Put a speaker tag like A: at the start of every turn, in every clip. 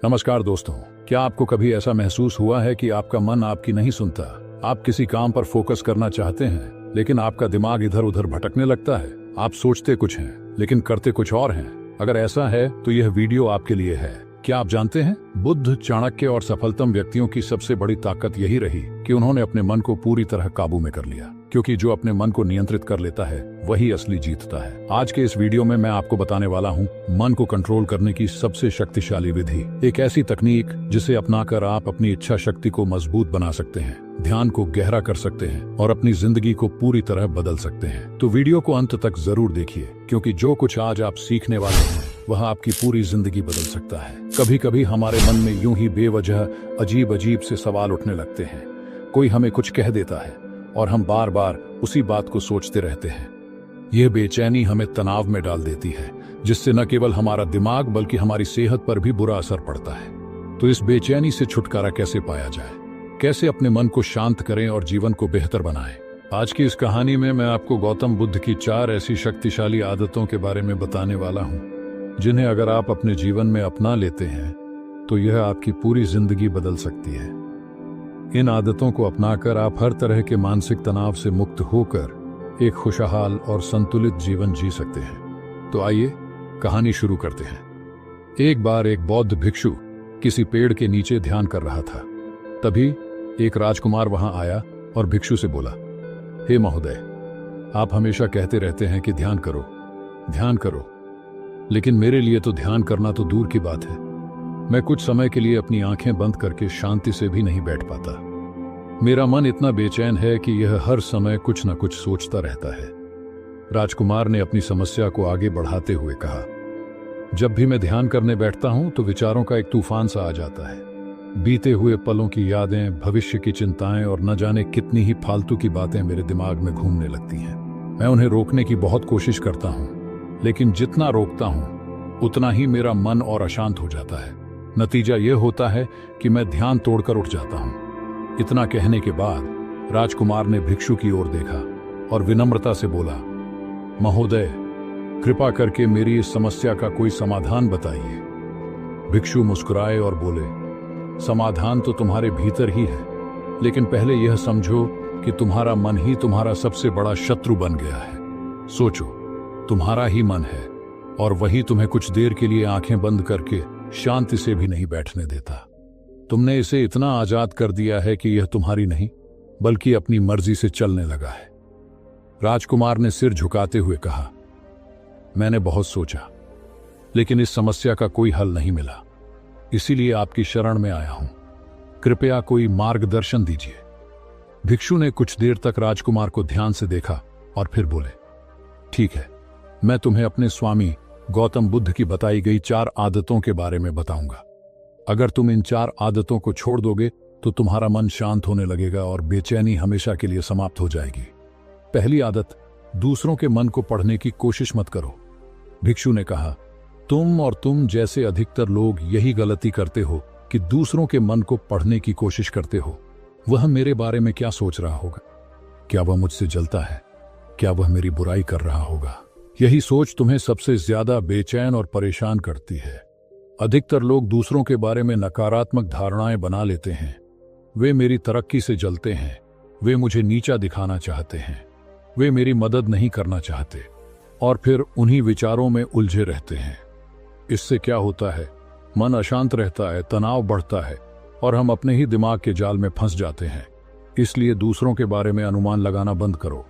A: नमस्कार दोस्तों, क्या आपको कभी ऐसा महसूस हुआ है कि आपका मन आपकी नहीं सुनता? आप किसी काम पर फोकस करना चाहते हैं लेकिन आपका दिमाग इधर उधर भटकने लगता है। आप सोचते कुछ हैं लेकिन करते कुछ और हैं। अगर ऐसा है तो यह वीडियो आपके लिए है। क्या आप जानते हैं, बुद्ध, चाणक्य और सफलतम व्यक्तियों की सबसे बड़ी ताकत यही रही कि उन्होंने अपने मन को पूरी तरह काबू में कर लिया। क्योंकि जो अपने मन को नियंत्रित कर लेता है वही असली जीतता है। आज के इस वीडियो में मैं आपको बताने वाला हूँ मन को कंट्रोल करने की सबसे शक्तिशाली विधि, एक ऐसी तकनीक जिसे अपनाकर आप अपनी इच्छा शक्ति को मजबूत बना सकते हैं, ध्यान को गहरा कर सकते हैं और अपनी जिंदगी को पूरी तरह बदल सकते हैं। तो वीडियो को अंत तक जरूर देखिए, क्योंकि जो कुछ आज आप सीखने वाले हैं वह आपकी पूरी जिंदगी बदल सकता है। कभी कभी हमारे मन में यूं ही बेवजह अजीब अजीब से सवाल उठने लगते हैं। कोई हमें कुछ कह देता है और हम बार बार उसी बात को सोचते रहते हैं। यह बेचैनी हमें तनाव में डाल देती है, जिससे न केवल हमारा दिमाग बल्कि हमारी सेहत पर भी बुरा असर पड़ता है। तो इस बेचैनी से छुटकारा कैसे पाया जाए, कैसे अपने मन को शांत करें और जीवन को बेहतर बनाएं? आज की इस कहानी में मैं आपको गौतम बुद्ध की 4 ऐसी शक्तिशाली आदतों के बारे में बताने वाला हूं, जिन्हें अगर आप अपने जीवन में अपना लेते हैं तो यह आपकी पूरी जिंदगी बदल सकती है। इन आदतों को अपनाकर आप हर तरह के मानसिक तनाव से मुक्त होकर एक खुशहाल और संतुलित जीवन जी सकते हैं। तो आइए कहानी शुरू करते हैं। एक बार एक बौद्ध भिक्षु किसी पेड़ के नीचे ध्यान कर रहा था। तभी एक राजकुमार वहां आया और भिक्षु से बोला, हे महोदय, आप हमेशा कहते रहते हैं कि ध्यान करो, ध्यान करो, लेकिन मेरे लिए तो ध्यान करना तो दूर की बात है। मैं कुछ समय के लिए अपनी आंखें बंद करके शांति से भी नहीं बैठ पाता। मेरा मन इतना बेचैन है कि यह हर समय कुछ न कुछ सोचता रहता है। राजकुमार ने अपनी समस्या को आगे बढ़ाते हुए कहा, जब भी मैं ध्यान करने बैठता हूं तो विचारों का एक तूफान सा आ जाता है। बीते हुए पलों की यादें, भविष्य की चिंताएं और न जाने कितनी ही फालतू की बातें मेरे दिमाग में घूमने लगती हैं। मैं उन्हें रोकने की बहुत कोशिश करता हूं, लेकिन जितना रोकता हूं उतना ही मेरा मन और अशांत हो जाता है। नतीजा यह होता है कि मैं ध्यान तोड़कर उठ जाता हूं। इतना कहने के बाद राजकुमार ने भिक्षु की ओर देखा और विनम्रता से बोला, महोदय, कृपा करके मेरी इस समस्या का कोई समाधान बताइए। भिक्षु मुस्कुराए और बोले, समाधान तो तुम्हारे भीतर ही है, लेकिन पहले यह समझो कि तुम्हारा मन ही तुम्हारा सबसे बड़ा शत्रु बन गया है। सोचो, तुम्हारा ही मन है और वही तुम्हें कुछ देर के लिए आंखें बंद करके शांति से भी नहीं बैठने देता। तुमने इसे इतना आजाद कर दिया है कि यह तुम्हारी नहीं बल्कि अपनी मर्जी से चलने लगा है। राजकुमार ने सिर झुकाते हुए कहा, मैंने बहुत सोचा, लेकिन इस समस्या का कोई हल नहीं मिला, इसीलिए आपकी शरण में आया हूं। कृपया कोई मार्गदर्शन दीजिए। भिक्षु ने कुछ देर तक राजकुमार को ध्यान से देखा और फिर बोले, ठीक है, मैं तुम्हें अपने स्वामी गौतम बुद्ध की बताई गई 4 आदतों के बारे में बताऊंगा। अगर तुम इन 4 आदतों को छोड़ दोगे तो तुम्हारा मन शांत होने लगेगा और बेचैनी हमेशा के लिए समाप्त हो जाएगी। पहली आदत, दूसरों के मन को पढ़ने की कोशिश मत करो। भिक्षु ने कहा, तुम जैसे अधिकतर लोग यही गलती करते हो कि दूसरों के मन को पढ़ने की कोशिश करते हो। वह मेरे बारे में क्या सोच रहा होगा? क्या वह मुझसे जलता है? क्या वह मेरी बुराई कर रहा होगा? यही सोच तुम्हें सबसे ज्यादा बेचैन और परेशान करती है। अधिकतर लोग दूसरों के बारे में नकारात्मक धारणाएं बना लेते हैं। वे मेरी तरक्की से जलते हैं, वे मुझे नीचा दिखाना चाहते हैं, वे मेरी मदद नहीं करना चाहते और फिर उन्हीं विचारों में उलझे रहते हैं। इससे क्या होता है, मन अशांत रहता है, तनाव बढ़ता है और हम अपने ही दिमाग के जाल में फंस जाते हैं। इसलिए दूसरों के बारे में अनुमान लगाना बंद करो।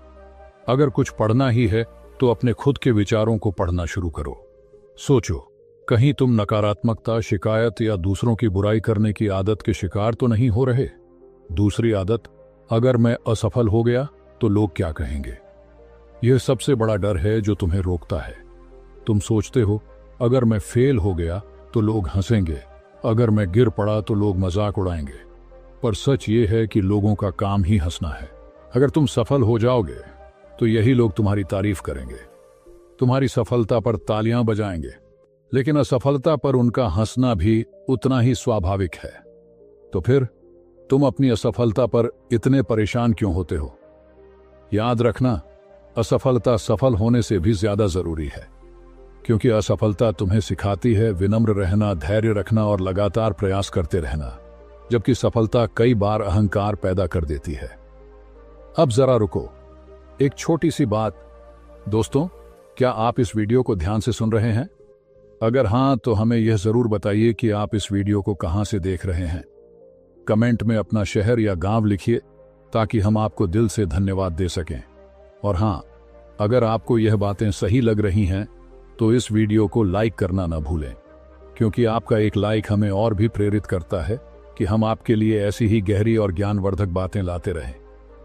A: अगर कुछ पढ़ना ही है तो अपने खुद के विचारों को पढ़ना शुरू करो। सोचो, कहीं तुम नकारात्मकता, शिकायत या दूसरों की बुराई करने की आदत के शिकार तो नहीं हो रहे? दूसरी आदत, अगर मैं असफल हो गया तो लोग क्या कहेंगे? यह सबसे बड़ा डर है जो तुम्हें रोकता है। तुम सोचते हो, अगर मैं फेल हो गया तो लोग हंसेंगे, अगर मैं गिर पड़ा तो लोग मजाक उड़ाएंगे। पर सच ये है कि लोगों का काम ही हंसना है। अगर तुम सफल हो जाओगे तो यही लोग तुम्हारी तारीफ करेंगे, तुम्हारी सफलता पर तालियां बजाएंगे, लेकिन असफलता पर उनका हंसना भी उतना ही स्वाभाविक है। तो फिर तुम अपनी असफलता पर इतने परेशान क्यों होते हो? याद रखना, असफलता सफल होने से भी ज्यादा जरूरी है। क्योंकि असफलता तुम्हें सिखाती है विनम्र रहना, धैर्य रखना और लगातार प्रयास करते रहना, जबकि सफलता कई बार अहंकार पैदा कर देती है। अब जरा रुको, एक छोटी सी बात। दोस्तों, क्या आप इस वीडियो को ध्यान से सुन रहे हैं? अगर हां, तो हमें यह जरूर बताइए कि आप इस वीडियो को कहां से देख रहे हैं। कमेंट में अपना शहर या गांव लिखिए ताकि हम आपको दिल से धन्यवाद दे सकें। और हां, अगर आपको यह बातें सही लग रही हैं तो इस वीडियो को लाइक करना न भूलें, क्योंकि आपका एक लाइक हमें और भी प्रेरित करता है कि हम आपके लिए ऐसी ही गहरी और ज्ञानवर्धक बातें लाते रहें।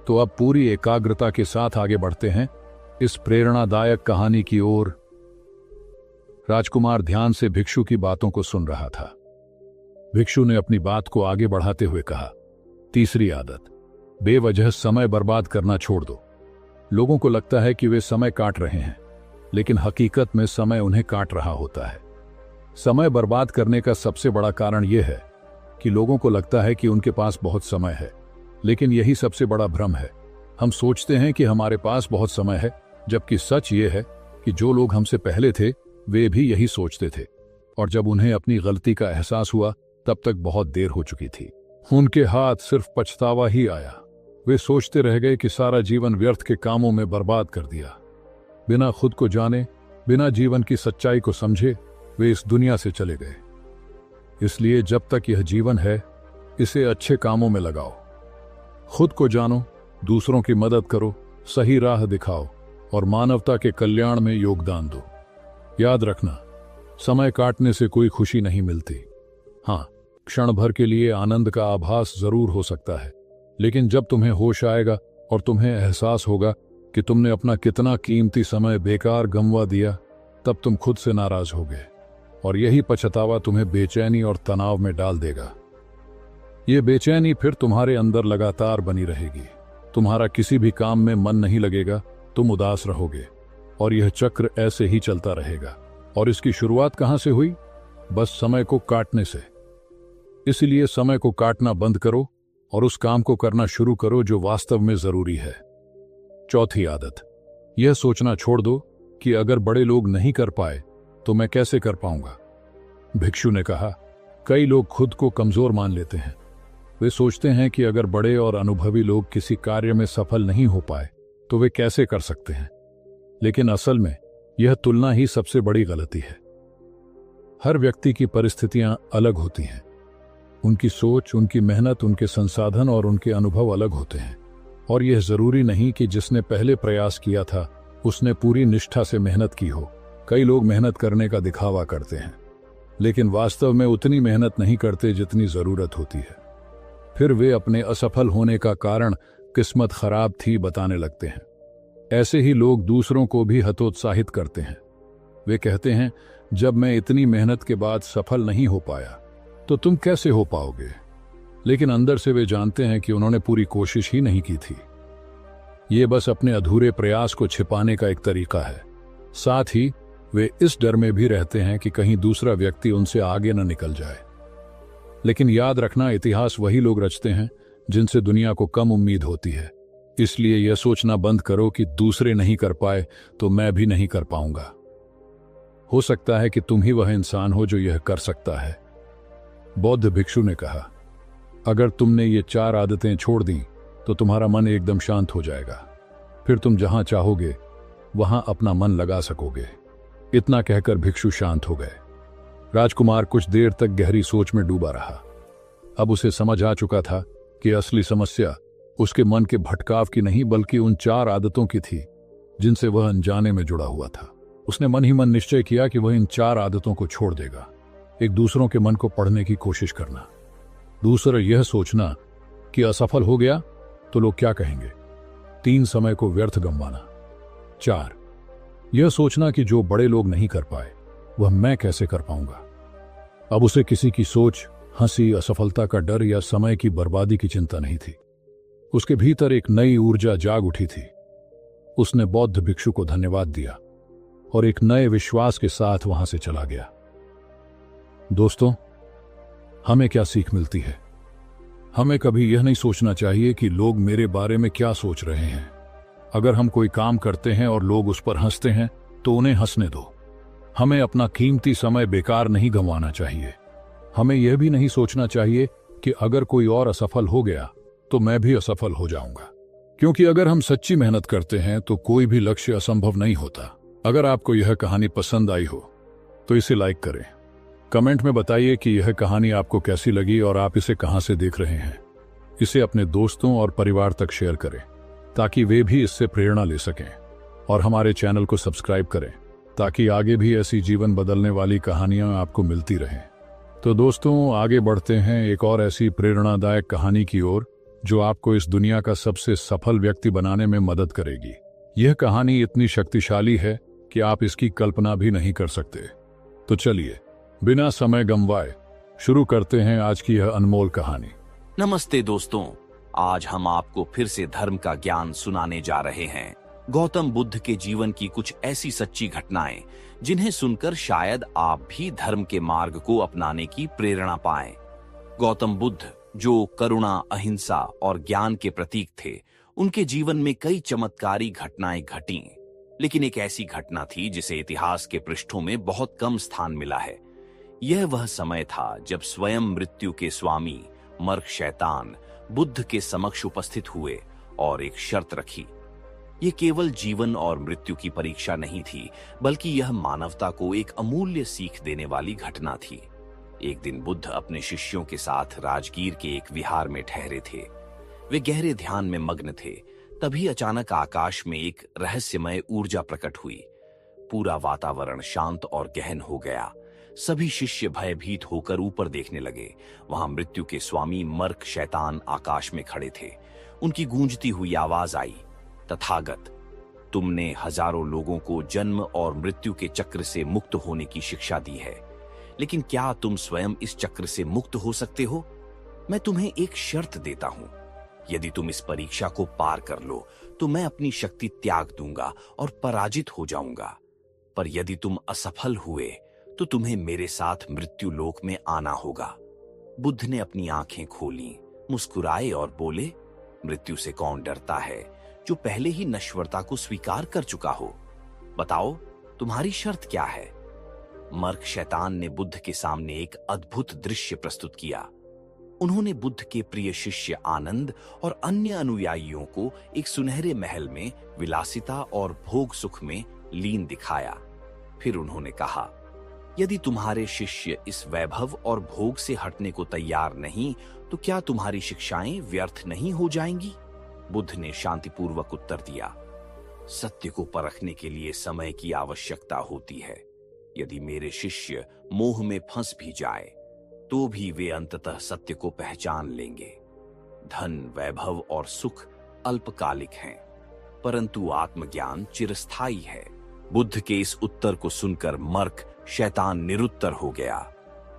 A: तो अब पूरी एकाग्रता के साथ आगे बढ़ते हैं इस प्रेरणादायक कहानी की ओर। राजकुमार ध्यान से भिक्षु की बातों को सुन रहा था। भिक्षु ने अपनी बात को आगे बढ़ाते हुए कहा, तीसरी आदत, बेवजह समय बर्बाद करना छोड़ दो। लोगों को लगता है कि वे समय काट रहे हैं, लेकिन हकीकत में समय उन्हें काट रहा होता है। समय बर्बाद करने का सबसे बड़ा कारण यह है कि लोगों को लगता है कि उनके पास बहुत समय है, लेकिन यही सबसे बड़ा भ्रम है। हम सोचते हैं कि हमारे पास बहुत समय है, जबकि सच ये है कि जो लोग हमसे पहले थे वे भी यही सोचते थे, और जब उन्हें अपनी गलती का एहसास हुआ तब तक बहुत देर हो चुकी थी। उनके हाथ सिर्फ पछतावा ही आया। वे सोचते रह गए कि सारा जीवन व्यर्थ के कामों में बर्बाद कर दिया। बिना खुद को जाने, बिना जीवन की सच्चाई को समझे वे इस दुनिया से चले गए। इसलिए जब तक यह जीवन है, इसे अच्छे कामों में लगाओ। खुद को जानो, दूसरों की मदद करो, सही राह दिखाओ और मानवता के कल्याण में योगदान दो। याद रखना, समय काटने से कोई खुशी नहीं मिलती। हाँ, क्षण भर के लिए आनंद का आभास जरूर हो सकता है, लेकिन जब तुम्हें होश आएगा और तुम्हें एहसास होगा कि तुमने अपना कितना कीमती समय बेकार गंवा दिया, तब तुम खुद से नाराज होगे, और यही पछतावा तुम्हें बेचैनी और तनाव में डाल देगा। ये बेचैनी फिर तुम्हारे अंदर लगातार बनी रहेगी। तुम्हारा किसी भी काम में मन नहीं लगेगा, तुम उदास रहोगे, और यह चक्र ऐसे ही चलता रहेगा। और इसकी शुरुआत कहां से हुई? बस समय को काटने से। इसलिए समय को काटना बंद करो और उस काम को करना शुरू करो जो वास्तव में जरूरी है। चौथी आदत, यह सोचना छोड़ दो कि अगर बड़े लोग नहीं कर पाए तो मैं कैसे कर पाऊंगा। भिक्षु ने कहा, कई लोग खुद को कमजोर मान लेते हैं। वे सोचते हैं कि अगर बड़े और अनुभवी लोग किसी कार्य में सफल नहीं हो पाए तो वे कैसे कर सकते हैं। लेकिन असल में यह तुलना ही सबसे बड़ी गलती है। हर व्यक्ति की परिस्थितियां अलग होती हैं। उनकी सोच, उनकी मेहनत, उनके संसाधन और उनके अनुभव अलग होते हैं। और यह जरूरी नहीं कि जिसने पहले प्रयास किया था उसने पूरी निष्ठा से मेहनत की हो। कई लोग मेहनत करने का दिखावा करते हैं, लेकिन वास्तव में उतनी मेहनत नहीं करते जितनी जरूरत होती है। फिर वे अपने असफल होने का कारण किस्मत खराब थी बताने लगते हैं। ऐसे ही लोग दूसरों को भी हतोत्साहित करते हैं। वे कहते हैं, जब मैं इतनी मेहनत के बाद सफल नहीं हो पाया तो तुम कैसे हो पाओगे। लेकिन अंदर से वे जानते हैं कि उन्होंने पूरी कोशिश ही नहीं की थी। ये बस अपने अधूरे प्रयास को छिपाने का एक तरीका है। साथ ही वे इस डर में भी रहते हैं कि कहीं दूसरा व्यक्ति उनसे आगे न निकल जाए। लेकिन याद रखना, इतिहास वही लोग रचते हैं जिनसे दुनिया को कम उम्मीद होती है। इसलिए यह सोचना बंद करो कि दूसरे नहीं कर पाए तो मैं भी नहीं कर पाऊंगा। हो सकता है कि तुम ही वह इंसान हो जो यह कर सकता है। बौद्ध भिक्षु ने कहा, अगर तुमने ये 4 आदतें छोड़ दी तो तुम्हारा मन एकदम शांत हो जाएगा। फिर तुम जहां चाहोगे वहां अपना मन लगा सकोगे। इतना कहकर भिक्षु शांत हो गए। राजकुमार कुछ देर तक गहरी सोच में डूबा रहा। अब उसे समझ आ चुका था कि असली समस्या उसके मन के भटकाव की नहीं बल्कि उन 4 आदतों की थी जिनसे वह अनजाने में जुड़ा हुआ था। उसने मन ही मन निश्चय किया कि वह इन 4 आदतों को छोड़ देगा। एक, दूसरों के मन को पढ़ने की कोशिश करना। दूसरा, यह सोचना कि असफल हो गया तो लोग क्या कहेंगे। 3, समय को व्यर्थ गंवाना। 4, यह सोचना कि जो बड़े लोग नहीं कर पाए वह मैं कैसे कर पाऊंगा। अब उसे किसी की सोच, हंसी, असफलता का डर या समय की बर्बादी की चिंता नहीं थी। उसके भीतर एक नई ऊर्जा जाग उठी थी। उसने बौद्ध भिक्षु को धन्यवाद दिया और एक नए विश्वास के साथ वहां से चला गया। दोस्तों, हमें क्या सीख मिलती है? हमें कभी यह नहीं सोचना चाहिए कि लोग मेरे बारे में क्या सोच रहे हैं। अगर हम कोई काम करते हैं और लोग उस पर हंसते हैं तो उन्हें हंसने दो। हमें अपना कीमती समय बेकार नहीं गंवाना चाहिए। हमें यह भी नहीं सोचना चाहिए कि अगर कोई और असफल हो गया तो मैं भी असफल हो जाऊंगा, क्योंकि अगर हम सच्ची मेहनत करते हैं तो कोई भी लक्ष्य असंभव नहीं होता। अगर आपको यह कहानी पसंद आई हो तो इसे लाइक करें। कमेंट में बताइए कि यह कहानी आपको कैसी लगी और आप इसे कहां से देख रहे हैं। इसे अपने दोस्तों और परिवार तक शेयर करें ताकि वे भी इससे प्रेरणा ले सकें, और हमारे चैनल को सब्सक्राइब करें ताकि आगे भी ऐसी जीवन बदलने वाली कहानियां आपको मिलती रहें। तो दोस्तों, आगे बढ़ते हैं एक और ऐसी प्रेरणादायक कहानी की ओर जो आपको इस दुनिया का सबसे सफल व्यक्ति बनाने में मदद करेगी। यह कहानी इतनी शक्तिशाली है कि आप इसकी कल्पना भी नहीं कर सकते। तो चलिए बिना समय गंवाए शुरू करते हैं आज की यह अनमोल कहानी।
B: नमस्ते दोस्तों, आज हम आपको फिर से धर्म का ज्ञान सुनाने जा रहे हैं। गौतम बुद्ध के जीवन की कुछ ऐसी सच्ची घटनाएं जिन्हें सुनकर शायद आप भी धर्म के मार्ग को अपनाने की प्रेरणा पाएं। गौतम बुद्ध जो करुणा, अहिंसा और ज्ञान के प्रतीक थे, उनके जीवन में कई चमत्कारी घटनाएं घटीं, लेकिन एक ऐसी घटना थी जिसे इतिहास के पृष्ठों में बहुत कम स्थान मिला है। यह वह समय था जब स्वयं मृत्यु के स्वामी मर्क शैतान बुद्ध के समक्ष उपस्थित हुए और एक शर्त रखी। ये केवल जीवन और मृत्यु की परीक्षा नहीं थी, बल्कि यह मानवता को एक अमूल्य सीख देने वाली घटना थी। एक दिन बुद्ध अपने शिष्यों के साथ राजगीर के एक विहार में ठहरे थे। वे गहरे ध्यान में मग्न थे। तभी अचानक आकाश में एक रहस्यमय ऊर्जा प्रकट हुई। पूरा वातावरण शांत और गहन हो गया। सभी शिष्य भयभीत होकर ऊपर देखने लगे। वहां मृत्यु के स्वामी मर्क शैतान आकाश में खड़े थे। उनकी गूंजती हुई आवाज आई, तथागत, तुमने हजारों लोगों को जन्म और मृत्यु के चक्र से मुक्त होने की शिक्षा दी है, लेकिन क्या तुम स्वयं इस चक्र से मुक्त हो सकते हो? मैं तुम्हें एक शर्त देता हूं। यदि तुम इस परीक्षा को पार कर लो तो मैं अपनी शक्ति त्याग दूंगा और पराजित हो जाऊंगा। पर यदि तुम असफल हुए तो तुम्हें मेरे साथ मृत्यु लोक में आना होगा। बुद्ध ने अपनी आंखें खोली, मुस्कुराए और बोले, मृत्यु से कौन डरता है जो पहले ही नश्वरता को स्वीकार कर चुका हो? बताओ, तुम्हारी शर्त क्या है? मर्क शैतान ने बुद्ध के सामने एक अद्भुत दृश्य प्रस्तुत किया। उन्होंने बुद्ध के प्रिय शिष्य आनंद और अन्य अनुयायियों को एक सुनहरे महल में विलासिता और भोग सुख में लीन दिखाया। फिर उन्होंने कहा, यदि तुम्हारे शिष्य इस वैभव और भोग से हटने को तैयार नहीं तो क्या तुम्हारी शिक्षाएं व्यर्थ नहीं हो जाएंगी? बुद्ध ने शांतिपूर्वक उत्तर दिया, सत्य को परखने के लिए समय की आवश्यकता होती है। यदि मेरे शिष्य मोह में फंस भी जाए तो भी वे अंततः सत्य को पहचान लेंगे। धन, वैभव और सुख अल्पकालिक हैं, परंतु आत्मज्ञान चिरस्थायी है। बुद्ध के इस उत्तर को सुनकर मर्क शैतान निरुत्तर हो गया,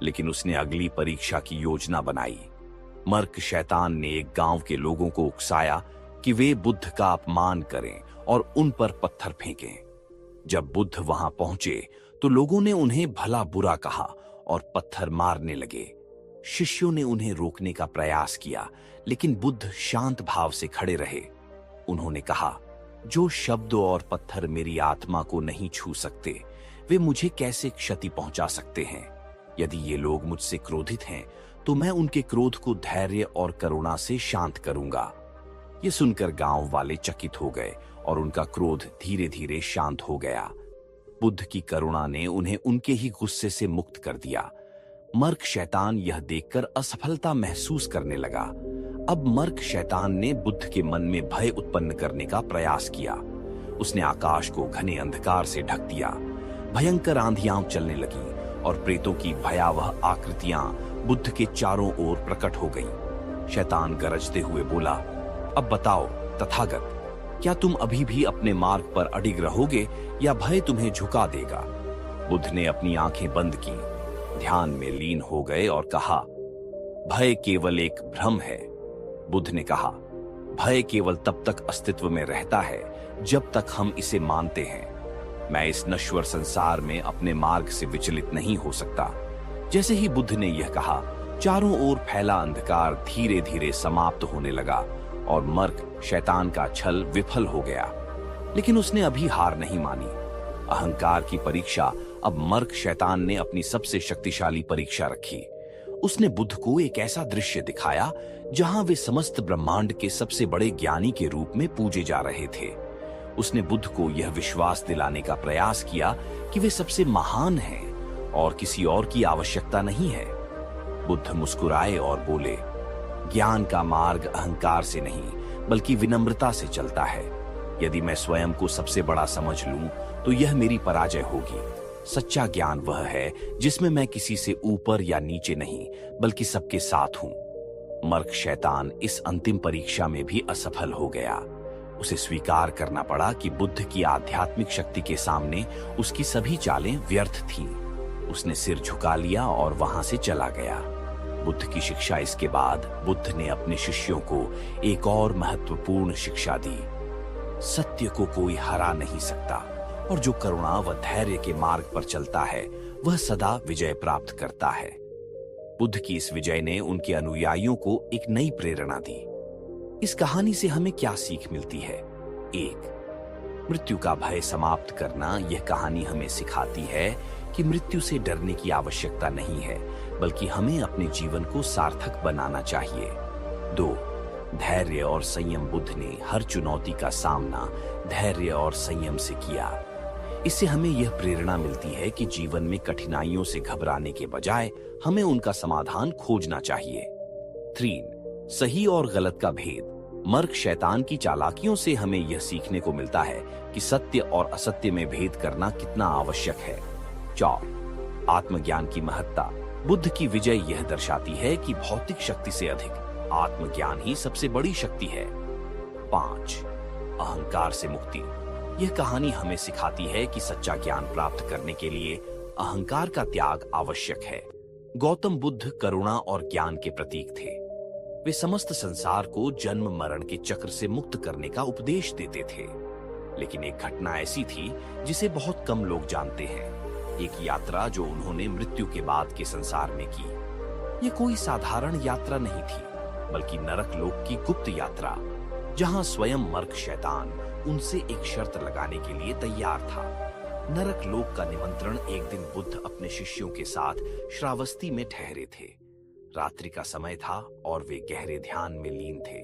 B: लेकिन उसने अगली परीक्षा की योजना बनाई। मर्क शैतान ने एक गांव के लोगों को उकसाया कि वे बुद्ध का अपमान करें और उन पर पत्थर फेंकें। जब बुद्ध वहां पहुंचे तो लोगों ने उन्हें भला बुरा कहा और पत्थर मारने लगे। शिष्यों ने उन्हें रोकने का प्रयास किया, लेकिन बुद्ध शांत भाव से खड़े रहे। उन्होंने कहा, जो शब्द और पत्थर मेरी आत्मा को नहीं छू सकते, वे मुझे कैसे क्षति पहुंचा सकते हैं? यदि ये लोग मुझसे क्रोधित हैं तो मैं उनके क्रोध को धैर्य और करुणा से शांत करूंगा। ये सुनकर गांव वाले चकित हो गए और उनका क्रोध धीरे धीरे शांत हो गया। बुद्ध की करुणा ने उन्हें उनके ही गुस्से से मुक्त कर दिया। मर्क शैतान यह देखकर असफलता महसूस करने लगा। अब मर्क शैतान ने बुद्ध के मन में भय उत्पन्न करने का प्रयास किया। उसने आकाश को घने अंधकार से ढक दिया। भयंकर आंधियां चलने लगीं और प्रेतों की भयावह आकृतियां बुद्ध के चारों ओर प्रकट हो गईं। शैतान गरजते हुए बोला, अब बताओ तथागत, क्या तुम अभी भी अपने मार्ग पर अडिग रहोगे या भय तुम्हें झुका देगा? बुद्ध ने अपनी आंखें बंद की, ध्यान में लीन हो गए और कहा, भय केवल एक भ्रम है। बुद्ध ने कहा, भय केवल तब तक अस्तित्व में रहता है जब तक हम इसे मानते हैं। मैं इस नश्वर संसार में अपने मार्ग से विचलित नहीं हो सकता। जैसे ही बुद्ध ने यह कहा, चारों ओर फैला अंधकार धीरे धीरे समाप्त होने लगा और मर्क शैतान का छल विफल हो गया। लेकिन उसने अभी हार नहीं मानी। अहंकार की परीक्षा अब मर्क शैतान ने अपनी सबसे शक्तिशाली परीक्षा रखी। उसने बुद्ध को एक ऐसा दृश्य दिखाया जहां वे समस्त ब्रह्मांड के सबसे बड़े ज्ञानी के रूप में पूजे जा रहे थे। उसने बुद्ध को यह विश्वास दिलाने का प्रयास किया कि वे सबसे महान हैं और किसी और की आवश्यकता नहीं है। बुद्ध मुस्कुराए और बोले, ज्ञान का मार्ग अहंकार से नहीं बल्कि विनम्रता से चलता है। यदि मैं स्वयं को सबसे बड़ा समझ लूं तो यह मेरी पराजय होगी। सच्चा ज्ञान वह है जिसमें मैं किसी से ऊपर या नीचे नहीं बल्कि सबके साथ हूं। मर्क शैतान इस अंतिम परीक्षा में भी असफल हो गया। उसे स्वीकार करना पड़ा कि बुद्ध की आध्यात्मिक शक्ति के सामने उसकी सभी चालें व्यर्थ थीं। उसने सिर झुका लिया और वहां से चला गया। बुद्ध की शिक्षा इसके बाद बुद्ध ने अपने शिष्यों को एक और महत्वपूर्ण शिक्षा दी। सत्य को कोई हरा नहीं सकता और जो करुणा व धैर्य के मार्ग पर चलता है वह सदा विजय प्राप्त करता है। बुद्ध की इस विजय ने उनके अनुयायियों को एक नई प्रेरणा दी। इस कहानी से हमें क्या सीख मिलती है? 1. मृत्यु का भय समाप्त करना। यह कहानी हमें सिखाती है कि मृत्यु से डरने की आवश्यकता नहीं है बल्कि हमें अपने जीवन को सार्थक बनाना चाहिए। 2. धैर्य और संयम। बुद्ध ने हर चुनौती का सामना धैर्य और संयम से किया। इससे हमें यह प्रेरणा मिलती है कि जीवन में कठिनाइयों से घबराने के बजाय हमें उनका समाधान खोजना चाहिए। 3. सही और गलत का भेद। मर्क शैतान की चालाकियों से हमें यह सीखने को मिलता है कि सत्य और असत्य में भेद करना कितना आवश्यक है। 4. आत्मज्ञान की महत्ता। बुद्ध की विजय यह दर्शाती है कि भौतिक शक्ति से अधिक आत्मज्ञान ही सबसे बड़ी शक्ति है। 5. अहंकार से मुक्ति। यह कहानी हमें सिखाती है कि सच्चा ज्ञान प्राप्त करने के लिए अहंकार का त्याग आवश्यक है। गौतम बुद्ध करुणा और ज्ञान के प्रतीक थे। वे समस्त संसार को जन्म मरण के चक्र से मुक्त करने का उपदेश देते थे। लेकिन एक घटना ऐसी थी जिसे बहुत कम लोग जानते हैं। एक यात्रा जो उन्होंने मृत्यु के बाद के संसार में की। यह कोई साधारण यात्रा नहीं थी बल्कि नरक लोक की गुप्त यात्रा, जहां स्वयं मर्क शैतान उनसे एक शर्त लगाने के लिए तैयार था। नरक लोक का निमंत्रण। एक दिन बुद्ध अपने शिष्यों के साथ श्रावस्ती में ठहरे थे। रात्रि का समय था और वे गहरे ध्यान में लीन थे।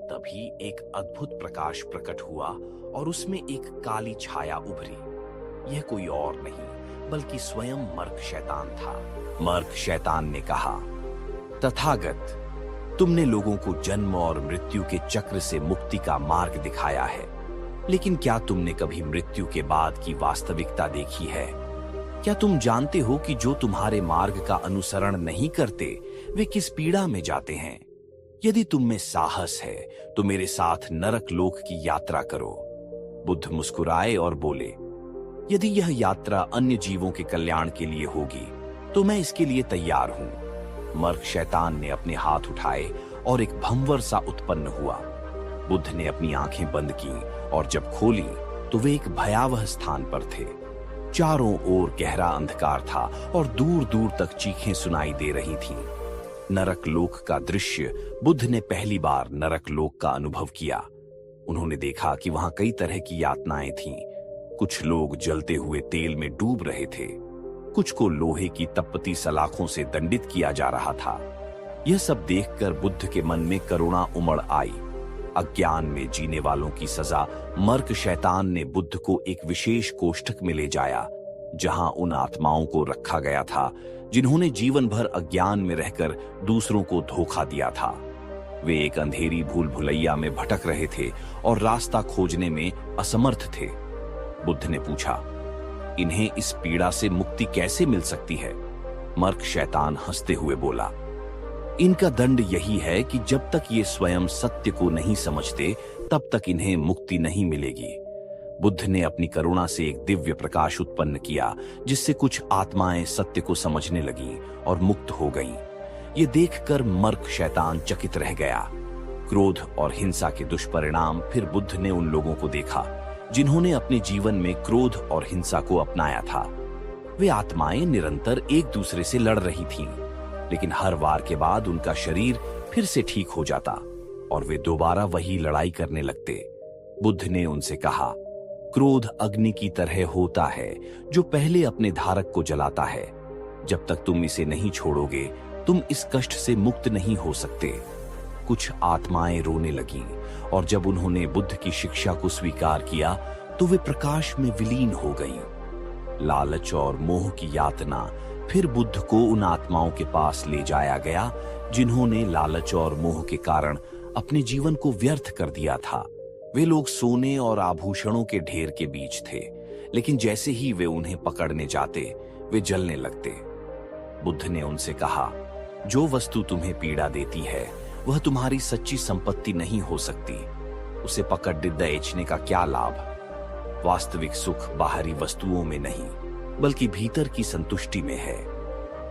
B: तभी एक अद्भुत प्रकाश प्रकट हुआ और उसमें एक काली छाया उभरी। यह कोई और नहीं बल्कि स्वयं मर्क शैतान था। मर्क शैतान ने कहा, तथागत, तुमने लोगों को जन्म और मृत्यु के चक्र से मुक्ति का मार्ग दिखाया है, लेकिन क्या तुमने कभी मृत्यु के बाद की वास्तविकता देखी है? क्या तुम जानते हो कि जो तुम्हारे मार्ग का अनुसरण नहीं करते वे किस पीड़ा में जाते हैं? यदि तुम में साहस है तो मेरे साथ नरक लोक की यात्रा करो। बुद्ध मुस्कुराए और बोले, यदि यह यात्रा अन्य जीवों के कल्याण के लिए होगी तो मैं इसके लिए तैयार हूं। मर्क शैतान ने अपने हाथ उठाए और एक भंवर सा उत्पन्न हुआ। बुद्ध ने अपनी आंखें बंद की और जब खोली तो वे एक भयावह स्थान पर थे। चारों ओर गहरा अंधकार था और दूर दूर तक चीखें सुनाई दे रही थीं। नरक लोक का दृश्य। बुद्ध ने पहली बार नरक लोक का अनुभव किया। उन्होंने देखा कि वहां कई तरह की यातनाएं थीं। कुछ लोग जलते हुए तेल में डूब रहे थे, कुछ को लोहे की तपती सलाखों से दंडित किया जा रहा था। यह सब देखकर बुद्ध के मन में करुणा उमड़ आई। अज्ञान में जीने वालों की सजा। मर्क शैतान ने बुद्ध को एक विशेष कोष्ठक में ले जाया जहां उन आत्माओं को रखा गया था जिन्होंने जीवन भर अज्ञान में रहकर दूसरों को धोखा दिया था। वे एक अंधेरी भूल भुलैया में भटक रहे थे और रास्ता खोजने में असमर्थ थे। बुद्ध ने पूछा, इन्हें इस पीड़ा से मुक्ति कैसे मिल सकती है? मर्क शैतान हंसते हुए बोला, इनका दंड यही है कि जब तक ये स्वयं सत्य को नहीं समझते तब तक इन्हें मुक्ति नहीं मिलेगी। बुद्ध ने अपनी करुणा से एक दिव्य प्रकाश उत्पन्न किया जिससे कुछ आत्माएं सत्य को समझने लगीं और मुक्त हो गईं। ये देखकर मर्क शैतान चकित रह गया। क्रोध और हिंसा के दुष्परिणाम। फिर बुद्ध ने उन लोगों को देखा जिन्होंने अपने जीवन में क्रोध और हिंसा को अपनाया था। वे आत्माएं निरंतर एक दूसरे से लड़ रही थीं, लेकिन हर वार के बाद उनका शरीर फिर से ठीक हो जाता और वे दोबारा वही लड़ाई करने लगते। बुद्ध ने उनसे कहा, क्रोध अग्नि की तरह होता है जो पहले अपने धारक को जलाता है। जब तक तुम इसे नहीं छोड़ोगे तुम इस कष्ट से मुक्त नहीं हो सकते। कुछ आत्माएं रोने लगीं और जब उन्होंने बुद्ध की शिक्षा को स्वीकार किया तो वे प्रकाश में विलीन हो गईं। लालच और मोह की यातना फिर बुद्ध को उन आत्माओं के पास ले जाया गया जिन्होंने लालच और मोह के कारण अपने जीवन को व्यर्थ कर दिया था। वे लोग सोने और आभूषणों के ढेर के बीच थे, लेकिन जैसे ही वे उन्हें पकड़ने जाते वे जलने लगते। बुद्ध ने उनसे कहा, जो वस्तु तुम्हें पीड़ा देती है वह तुम्हारी सच्ची संपत्ति नहीं हो सकती। उसे पकड़ बेचने का क्या लाभ। वास्तविक सुख बाहरी वस्तुओं में नहीं बल्कि भीतर की संतुष्टि में है।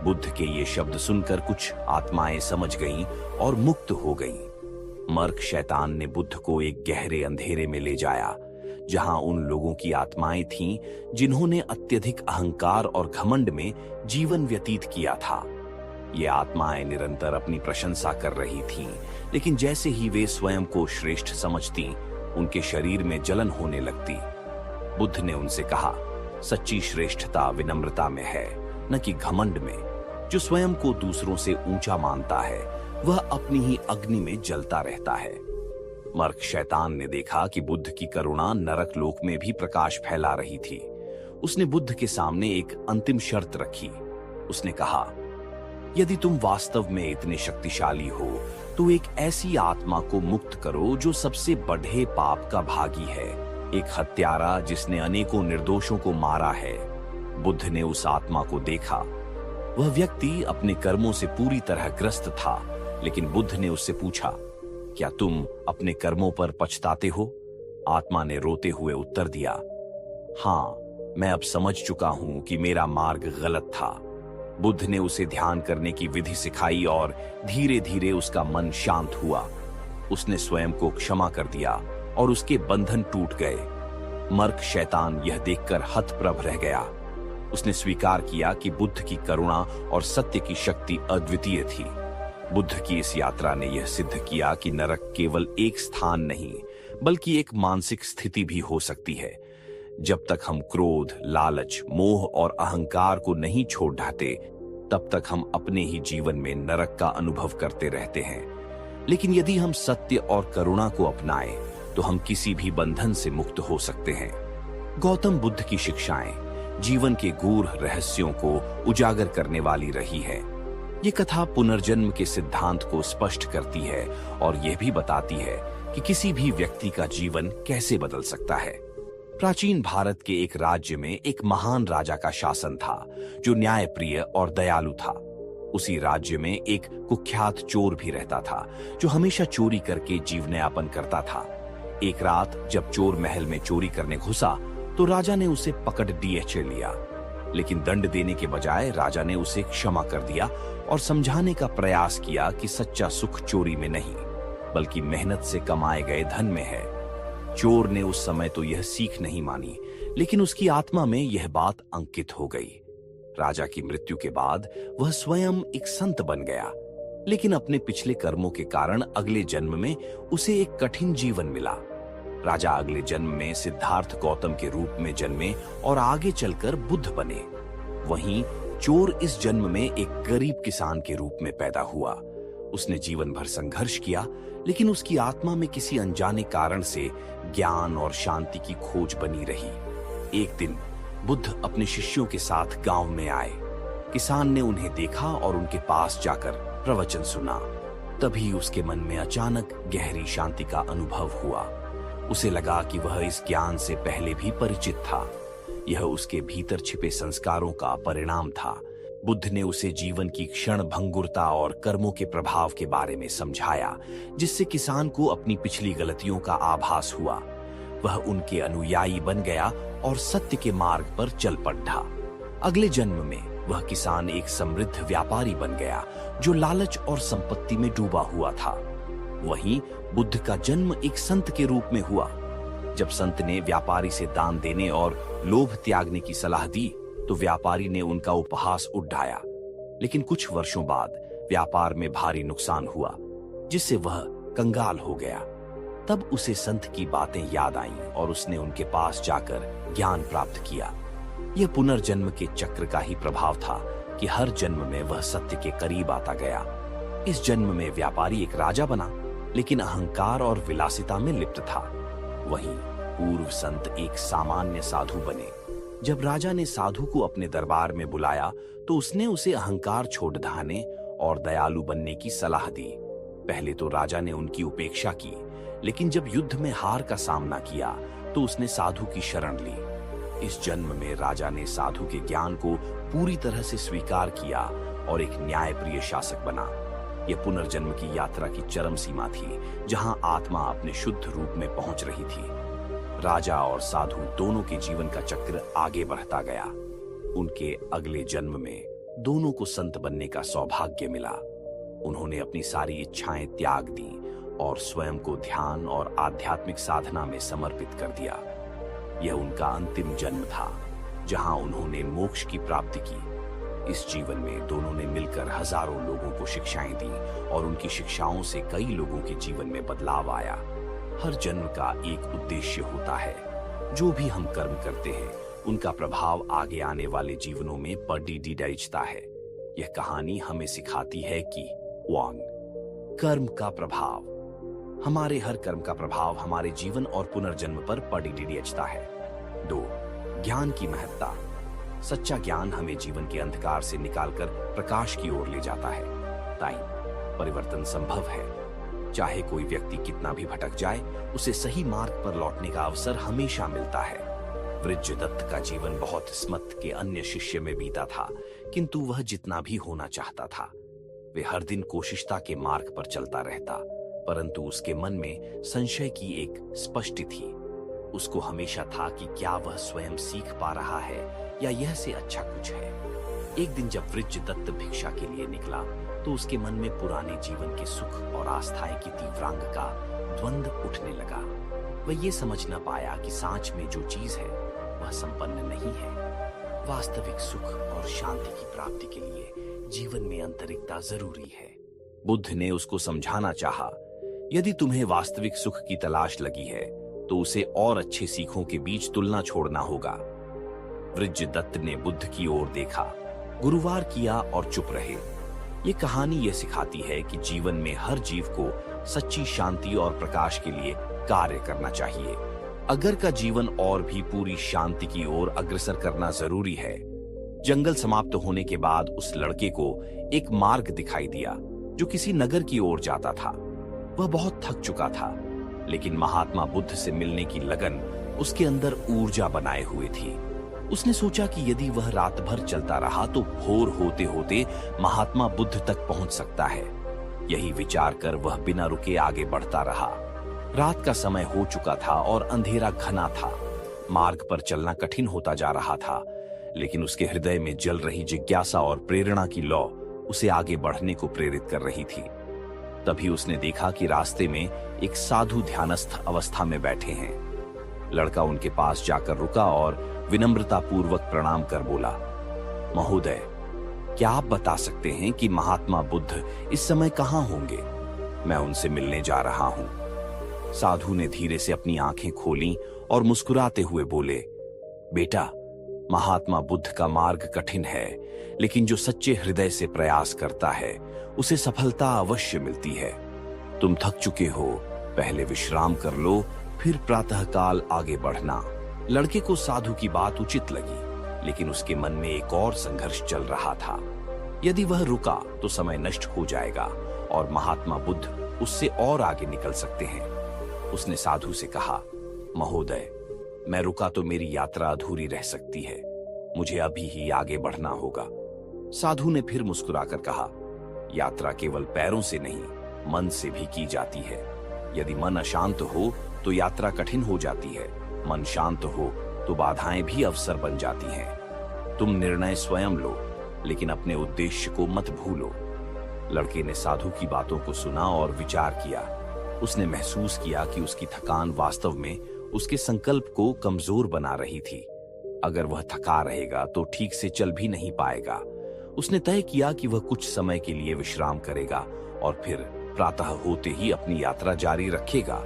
B: बुद्ध के ये शब्द सुनकर कुछ आत्माएं समझ गईं और मुक्त हो गईं। मर्क शैतान ने बुद्ध को एक गहरे अंधेरे में ले जाया जहां उन लोगों की आत्माएं थीं जिन्होंने अत्यधिक अहंकार और घमंड में जीवन व्यतीत किया था। ये आत्माएं निरंतर अपनी प्रशंसा कर रही थीं, लेकिन जैसे ही वे स्वयं को श्रेष्ठ समझती उनके शरीर में जलन होने लगती। बुद्ध ने उनसे कहा, सच्ची श्रेष्ठता विनम्रता में है, न कि घमंड में। जो स्वयं को दूसरों से ऊंचा मानता है वह अपनी ही अग्नि में जलता रहता है। मर्क शैतान ने देखा कि बुद्ध की करुणा नरक लोक में भी प्रकाश फैला रही थी। उसने बुद्ध के सामने एक अंतिम शर्त रखी। उसने कहा, यदि तुम वास्तव में इतने शक्तिशाली हो तो एक ऐसी आत्मा को मुक्त करो जो सबसे बड़े पाप का भागी है, एक हत्यारा जिसने अनेकों निर्दोषों को मारा है। बुद्ध ने उस आत्मा को देखा। वह व्यक्ति अपने कर्मों से पूरी तरह ग्रस्त था, लेकिन बुद्ध ने उससे पूछा, क्या तुम अपने कर्मों पर पछताते हो? आत्मा ने रोते हुए उत्तर दिया, हाँ, मैं अब समझ चुका हूं कि मेरा मार्ग गलत था। बुद्ध ने उसे ध्यान करने की विधि सिखाई और धीरे धीरे उसका मन शांत हुआ। उसने स्वयं को क्षमा कर दिया और उसके बंधन टूट गए। मर्क शैतान यह देखकर हतप्रभ रह गया। उसने स्वीकार किया कि बुद्ध की करुणा और सत्य की शक्ति अद्वितीय थी। बुद्ध की इस यात्रा ने यह सिद्ध किया कि नरक केवल एक स्थान नहीं बल्कि एक मानसिक स्थिति भी हो सकती है। जब तक हम क्रोध, लालच, मोह और अहंकार को नहीं छोड़ ढाते तब तक हम अपने ही जीवन में नरक का अनुभव करते रहते हैं। लेकिन यदि हम सत्य और करुणा को अपनाएं तो हम किसी भी बंधन से मुक्त हो सकते हैं। गौतम बुद्ध की शिक्षाएं जीवन के गूढ़ रहस्यों को उजागर करने वाली रही है। ये कथा पुनर्जन्म के सिद्धांत को स्पष्ट करती है और यह भी बताती है कि किसी भी व्यक्ति का जीवन कैसे बदल सकता है। प्राचीन भारत के एक राज्य में एक महान राजा का शासन था जो न्यायप्रिय और दयालु था। उसी राज्य में एक कुख्यात चोर भी रहता था जो हमेशा चोरी करके जीवनयापन करता था। एक रात जब चोर महल में चोरी करने घुसा तो राजा ने उसे पकड़ डीएचए लिया, लेकिन दंड देने के बजाय राजा ने उसे क्षमा कर दिया और समझाने का प्रयास किया कि सच्चा सुख चोरी में नहीं बल्कि मेहनत से कमाए गए धन में है। चोर ने उस समय तो यह सीख नहीं मानी, लेकिन उसकी आत्मा में यह बात अंकित हो गई। राजा की मृत्यु के बाद वह स्वयं एक संत बन गया, लेकिन अपने पिछले कर्मों के कारण अगले जन्म में उसे एक कठिन जीवन मिला। राजा अगले जन्म में सिद्धार्थ गौतम के रूप में जन्मे और आगे चलकर बुद्ध बने। वहीं चोर इस जन्म में एक गरीब किसान के रूप में पैदा हुआ। उसने जीवन भर संघर्ष किया, लेकिन उसकी आत्मा में किसी अनजाने कारण से ज्ञान और शांति की खोज बनी रही। एक दिन बुद्ध अपने शिष्यों के साथ गांव में आए। किसान ने उन्हें देखा और उनके पास जाकर प्रवचन सुना। तभी उसके मन में अचानक गहरी शांति का अनुभव हुआ। उसे लगा कि वह इस ज्ञान से पहले भी परिचित था। यह उसके भीतर छिपे संस्कारों का परिणाम था। बुद्ध ने उसे जीवन की क्षण भंगुरता और कर्मों के प्रभाव के बारे में समझाया, जिससे किसान को अपनी पिछली गलतियों का आभास हुआ। वह उनके अनुयायी बन गया और सत्य के मार्ग पर चल पड़ा। अगले जन्म में वह किसान एक समृद्ध व्यापारी बन गया जो लालच और संपत्ति में डूबा हुआ था। वहीं बुद्ध का जन्म एक संत के रूप में हुआ। जब संत ने व्यापारी से दान देने और लोभ त्यागने की सलाह दी तो व्यापारी ने उनका उपहास उड़ाया। लेकिन कुछ वर्षों बाद व्यापार में भारी नुकसान हुआ, जिससे वह कंगाल हो गया। तब उसे संत की बातें याद आईं और उसने उनके पास जाकर ज्ञान प्राप्त किया। यह पुनर्जन्म के चक्र का ही प्रभाव था कि हर जन्म में वह सत्य के करीब आता गया। इस जन्म में व्यापारी एक राजा बना, लेकिन अहंकार और विलासिता में लिप्त था। वहीं पूर्व संत एक सामान्य साधु बने। जब राजा ने साधु को अपने दरबार में बुलाया तो उसने उसे अहंकार छोड़ देने और दयालु बनने की सलाह दी। पहले तो राजा ने उनकी उपेक्षा की, लेकिन जब युद्ध में हार का सामना किया तो उसने साधु की शरण ली। इस जन्म में राजा ने साधु के ज्ञान को पूरी तरह से स्वीकार किया और एक न्यायप्रिय शासक बना। यह पुनर्जन्म की यात्रा की चरम सीमा थी, जहां आत्मा अपने शुद्ध रूप में पहुंच रही थी। राजा और साधु दोनों के जीवन का चक्र आगे बढ़ता गया। उनके अगले जन्म में दोनों को संत बनने का सौभाग्य मिला। उन्होंने अपनी सारी इच्छाएं त्याग दी और स्वयं को ध्यान और आध्यात्मिक साधना में समर्पित कर दिया। यह उनका अंतिम जन्म था, जहां उन्होंने मोक्ष की प्राप्ति की। इस जीवन में दोनों ने मिलकर हजारों लोगों को शिक्षाएं दी और उनकी शिक्षाओं से कई लोगों के जीवन में बदलाव आया। हर जन्म का एक उद्देश्य होता है। जो भी हम कर्म करते हैं, उनका प्रभाव आगे आने वाले जीवनों में पड़ता है। यह कहानी हमें सिखाती है कि 1. कर्म का प्रभाव। हमारे हर कर्म का प्रभाव हमारे जीवन और पुनर्जन्म पर पड़ता है। 2. ज्ञान की महत्ता। सच्चा ज्ञान हमें जीवन के अंधकार से निकालकर प्रकाश की ओर ले जाता है। 3. परिवर्तन संभव है। चाहे कोई व्यक्ति कितना भी भटक जाए, उसे सही मार्ग पर लौटने का अवसर हमेशा मिलता है। वृज्जदत्त का जीवन बहुत स्मत के अन्य शिष्य में बीता था, किंतु वह जितना भी होना चाहता था, वे हर दिन कोशिशता के मार्ग पर चलता रहता, परंतु उसके मन में संशय की एक स्पष्टि थी। उसको हमेशा था कि क्या वह स्वयं सीख पा रहा है या यह से अच्छा कुछ है। एक दिन जब वृज्जदत्त भिक्षा के लिए निकला तो उसके मन में पुराने जीवन के सुख और आस्थाएं की तीव्रांग का द्वंद्व उठने लगा। वह ये समझ न पाया कि सांच में जो चीज है वह संपन्न नहीं है। वास्तविक सुख और शांति की प्राप्ति के लिए जीवन में आंतरिकता जरूरी है। बुद्ध ने उसको समझाना चाहा, यदि तुम्हें वास्तविक सुख की तलाश लगी है तो उसे और अच्छे सीखों के बीच तुलना छोड़ना होगा। वृज्जदत्त ने बुद्ध की ओर देखा, गुरुवार किया और चुप रहे। ये कहानी यह सिखाती है कि जीवन में हर जीव को सच्ची शांति और प्रकाश के लिए कार्य करना चाहिए। अगर का जीवन और भी पूरी शांति की ओर अग्रसर करना जरूरी है। जंगल समाप्त होने के बाद उस लड़के को एक मार्ग दिखाई दिया जो किसी नगर की ओर जाता था। वह बहुत थक चुका था, लेकिन महात्मा बुद्ध से मिलने की लगन उसके अंदर ऊर्जा बनाए हुए थी। उसने सोचा कि यदि वह रात भर चलता रहा तो भोर होते होते महात्मा बुद्ध तक पहुंच सकता है। यही विचार कर वह बिना रुके आगे बढ़ता रहा। रात का समय हो चुका था और अंधेरा घना था। मार्ग पर चलना कठिन होता जा रहा था, लेकिन उसके हृदय में जल रही जिज्ञासा और प्रेरणा की लौ उसे आगे बढ़ने को प्रेरित कर रही थी। तभी उसने देखा कि रास्ते में एक साधु ध्यानस्थ अवस्था में बैठे हैं। लड़का उनके पास जाकर रुका और विनम्रता पूर्वक प्रणाम कर बोला, महोदय, क्या आप बता सकते हैं कि महात्मा बुद्ध इस समय कहां होंगे? मैं उनसे मिलने जा रहा हूं। साधु ने धीरे से अपनी आंखें खोलीं और मुस्कुराते हुए बोले, बेटा, महात्मा बुद्ध का मार्ग कठिन है, लेकिन जो सच्चे हृदय से प्रयास करता है उसे सफलता अवश्य मिलती है। तुम थक चुके हो, पहले विश्राम कर लो, फिर प्रातःकाल आगे बढ़ना। लड़के को साधु की बात उचित लगी, लेकिन उसके मन में एक और संघर्ष चल रहा था। यदि वह रुका तो समय नष्ट हो जाएगा और महात्मा बुद्ध उससे और आगे निकल सकते हैं। उसने साधु से कहा, महोदय, मैं रुका तो मेरी यात्रा अधूरी रह सकती है। मुझे अभी ही आगे बढ़ना होगा। साधु ने फिर मुस्कुराकर कहा, यात्रा केवल पैरों से नहीं, मन से भी की जाती है। यदि मन अशांत हो तो यात्रा कठिन हो जाती है। मन शांत हो तो बाधाएं भी अवसर बन जाती हैं। तुम निर्णय स्वयं लो, लेकिन अपने उद्देश्य को मत भूलो। लड़के ने साधु की बातों को सुना और विचार किया। उसने महसूस किया कि उसकी थकान वास्तव में उसके संकल्प को कमजोर बना रही थी। अगर वह थका रहेगा तो ठीक से चल भी नहीं पाएगा। उसने तय किया कि वह कुछ समय के लिए विश्राम करेगा और फिर प्रातः होते ही अपनी यात्रा जारी रखेगा।